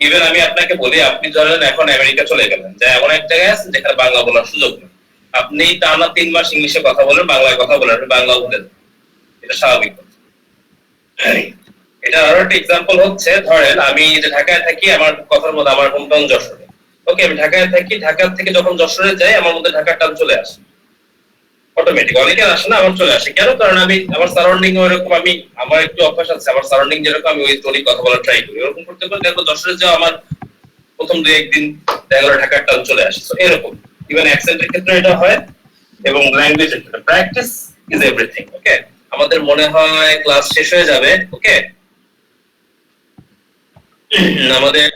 ইভেন আমি আপনাকে বলি, আপনি ধরেন এখন আমেরিকা চলে গেলেন, যে এমন এক জায়গায় আছেন যেখানে বাংলা বলার সুযোগ নেই, আপনি টানা 3 মাস ইংলিশে কথা বলেন, বাংলায় কথা বলেন, আপনি বাংলা ভুলে যান, এটা স্বাভাবিক কথা। এটা আরো একটা এক্সাম্পল হচ্ছে, ধরেন আমি যে ঢাকায় থাকি, আমার কথার মধ্যে আমার হোম টাউন যশোরে, ওকে, আমি ঢাকায় থাকি, ঢাকা থেকে যখন যশোরে যাই আমার মধ্যে ঢাকার টান চলে আসে অটোমেটিক। অনেকে আসে না, আমার চলে আসে কেন? কারণ আমি আমার সারাউন্ডিং ওইরকম, আমি আমার একটু অভ্যাস আছে, আমার সারাউন্ডিং যেরকম আমি ওই স্টোরি কথা বলার ট্রাই করি, এরকম করতে করতে দেখো যশোরে যাও আমার প্রথম 2-1 দিন দেখা গেলো ঢাকার টান চলে আসে। তো এরকম ইভেন অ্যাকসেন্টের ক্ষেত্রে এটা হয় এবং ল্যাঙ্গুয়েজের ক্ষেত্রে। Practice is everything. ওকে, আমাদের মনে হয় ক্লাস শেষ হয়ে যাবে। ওকে, আমাদের